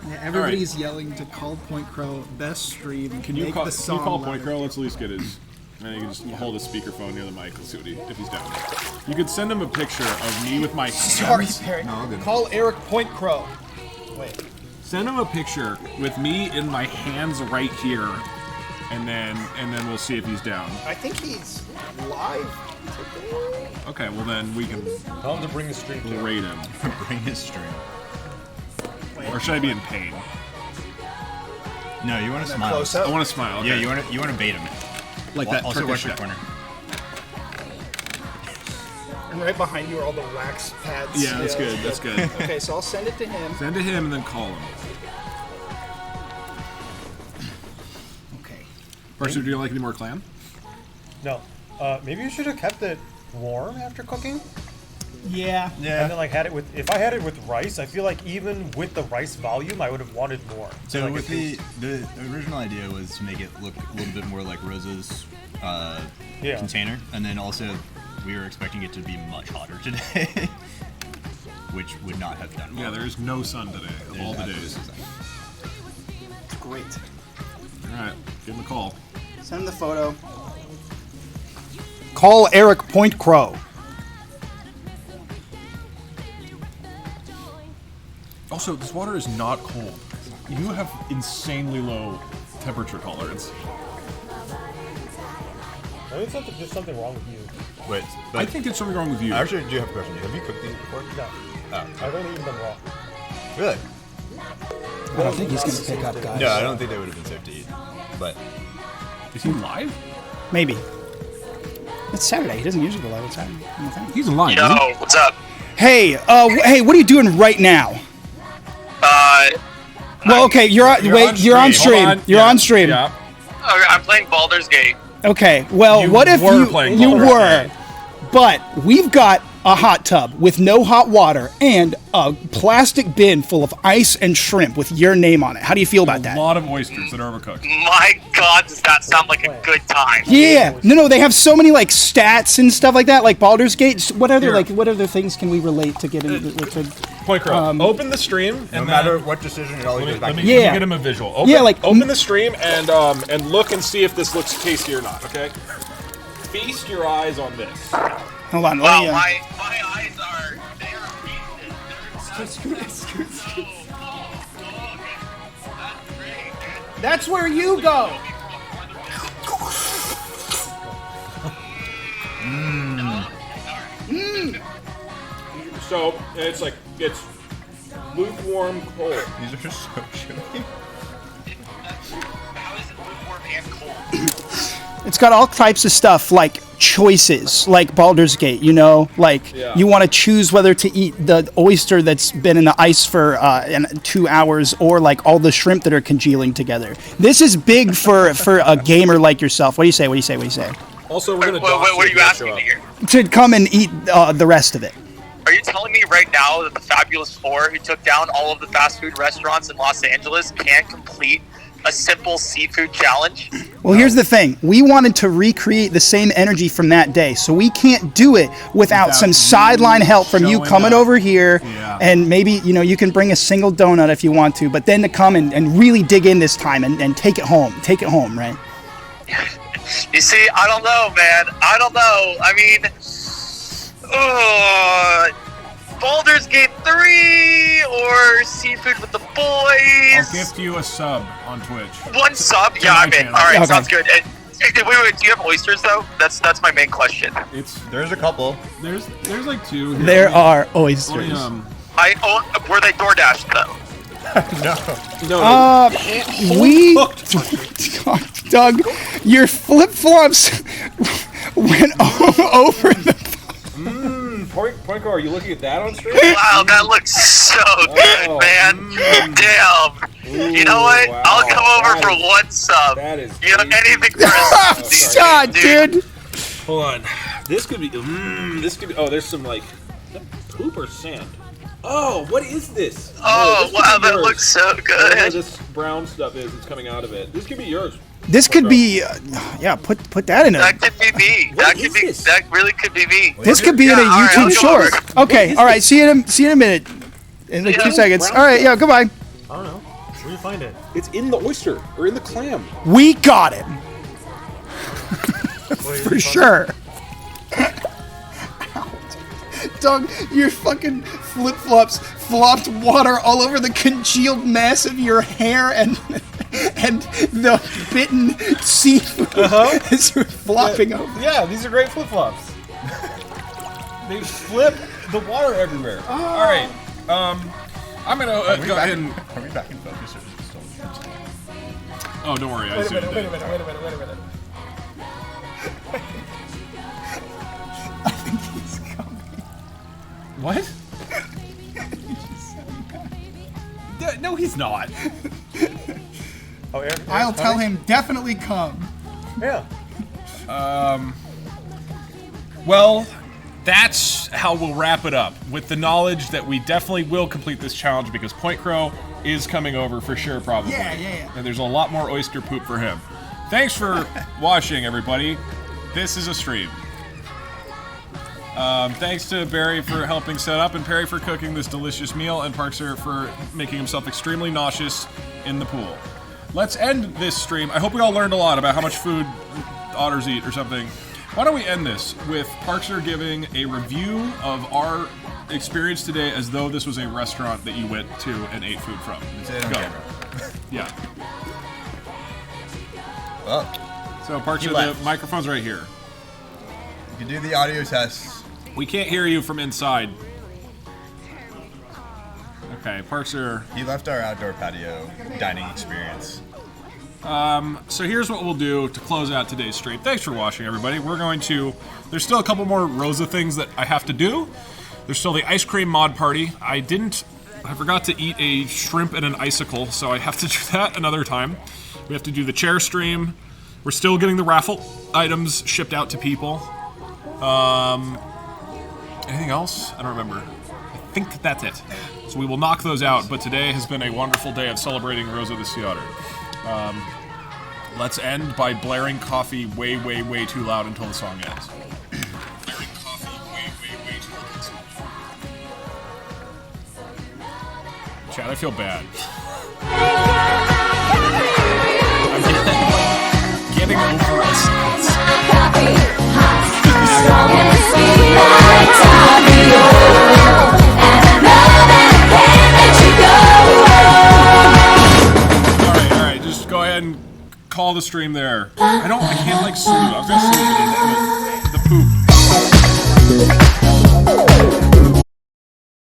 Yeah, everybody's yelling to call Point Crow best stream. Can you make call the song Point louder. Crow? Let's at least get his. And then you can just hold his speakerphone near the mic. Let's see if he's down. You could send him a picture of me with my hands. Sorry, Perry. Call Eric Point Crow. Wait. Send him a picture with me in my hands right here, and then we'll see if he's down. I think he's live today. Okay, well then we can Tell him to bring the stream to. rate him. Bring his string. Or should I be in pain? No, you want to smile. Close I up. want to smile. Okay. Yeah, you want to bait him. like that. Also, Turkish watch your chef. corner. And right behind you are all the wax pads. Yeah, that's good. That's good. Okay, so I'll send it to him. Send to him and then call him. Okay. Parkzer, do you like any more clam? No. Maybe you should have kept it warm after cooking. Yeah. And then like had it with. If I had it with rice, I feel like even with the rice volume, I would have wanted more. So like with if the original idea was to make it look a little bit more like Rosa's Yeah. container, and then also we were expecting it to be much hotter today, which would not have done well. Yeah, there's no sun today of all the days. Great. All right, give him a call. Send him the photo. Call Eric Point Crow. Also, this water is not cold. You have insanely low temperature tolerance. I think there's just something wrong with you. Wait, but I think there's something wrong with you. I actually do have a question. Have you cooked these before? No. Oh, I've only eaten them raw. really? I don't think he's gonna pick up, guys. No, I don't think they would have been safe to eat. But Is he live? Maybe. It's Saturday. He doesn't usually go live on Saturday. He's alive. Yo, what's up? Hey, hey, what are you doing right now? Well, okay, you're on stream. Hold on. You're on stream. Yeah. I'm playing Baldur's Gate. Okay, well, You what if were playing you Baldur's were, Gate. but we've got a hot tub with no hot water and a plastic bin full of ice and shrimp with your name on it. How do you feel about A that? lot of oysters that are overcooked. My God, does that sound like a good time? Yeah, no, they have so many like stats and stuff like that, like Baldur's Gate. What other Here. what other things can we relate to get into? Point Crow. Open the stream no and matter then, what decision, it always goes back let to me you. Yeah. get him a visual. Open, Yeah, like- open the stream and look and see if this looks tasty or not. Okay. Feast your eyes on this. Hold on, Wow, let me. my eyes are feasted. That's where you go. So it's lukewarm cold. These are so chewy. How is it lukewarm and cold? It's got all types of stuff like choices, like Baldur's Gate, like Yeah. you want to choose whether to eat the oyster that's been in the ice for 2 hours or like all the shrimp that are congealing together. This is big for a gamer like yourself. What do you say? Also, we're gonna. What are you asking me here? To come and eat the rest of it. Are you telling me right now that the Fabulous Four, who took down all of the fast food restaurants in Los Angeles, can't complete a simple seafood challenge? Well, here's the thing. We wanted to recreate the same energy from that day, so we can't do it without some sideline help from you showing coming up. over here, Yeah. and maybe, you can bring a single donut if you want to, but then to come and really dig in this time and take it home. Take it home, right? You see, I don't know, man. I don't know. I mean, Baldur's Gate 3 or seafood with the I'll boys. gift you a sub on Twitch. One sub? Yeah, my I'm in. channel. All right, Okay. sounds good. Wait, do you have oysters though? That's my main question. There's a couple. There's like 2 here. There are Let me, oysters. Were they DoorDash though? We, Doug, your flip-flops went over the... Poinko, are you looking at that on stream? Wow, that looks so good, man. Damn. You know what? wow. I'll come over That for is- one sub. that is You know, crazy. anything for a sub. God, dude. Hold on. This could be. Oh, there's some like poop or sand. Oh, what is this? Oh, this could wow, be that yours. looks so Whatever good. this brown stuff is that's coming out of it. This could be yours. This could be, put that in a... That could be me. What is this? That really could be me. This could be in a Yeah, all right, YouTube I'll short. come over. Okay, all right. See you in a minute. In like 2 seconds. All right, yeah, goodbye. I don't know. Where do you find it? It's in the oyster or in the clam. We got it. For sure. Doug, your fucking flip-flops flopped water all over the congealed mass of your hair and the bitten seafood is flopping over. Yeah, these are great flip-flops. They flip the water everywhere. All right. I'm going to go ahead and... Are we back in focus or is it still? Oh, don't worry. I Wait a zoomed minute, in. wait a minute. I think he's coming. What? Yeah, no, he's not. Oh, Eric. I'll tell him definitely come. Yeah. Well, that's how we'll wrap it up, with the knowledge that we definitely will complete this challenge because Point Crow is coming over for sure, probably. Yeah. And there's a lot more oyster poop for him. Thanks for watching, everybody. This is a stream. Thanks to Barry for helping set up, and Perry for cooking this delicious meal, and Parkzer for making himself extremely nauseous in the pool. Let's end this stream. I hope we all learned a lot about how much food otters eat or something. Why don't we end this with Parkzer giving a review of our experience today as though this was a restaurant that you went to and ate food from. Say it on Go. camera. Yeah. Well, So Parkzer, the left. microphone's right here. you can do the audio test. We can't hear you from inside. Okay, Parkzer. He left our outdoor patio dining experience. So here's what we'll do to close out today's stream. Thanks for watching, everybody. We're going to... There's still a couple more Rosa things that I have to do. There's still the ice cream mod party. I forgot to eat a shrimp and an icicle, so I have to do that another time. We have to do the chair stream. We're still getting the raffle items shipped out to people. Anything else? I don't remember. I think that's it. So we will knock those out, but today has been a wonderful day of celebrating Rosa the Sea Otter. Let's end by blaring coffee way, way, way too loud until the song ends. Blaring coffee way, way, way too loud until the song ends. Chad, I feel bad. I'm getting over us. Alright, just go ahead and call the stream there. I can't like sleep. I was gonna sleep with the poop.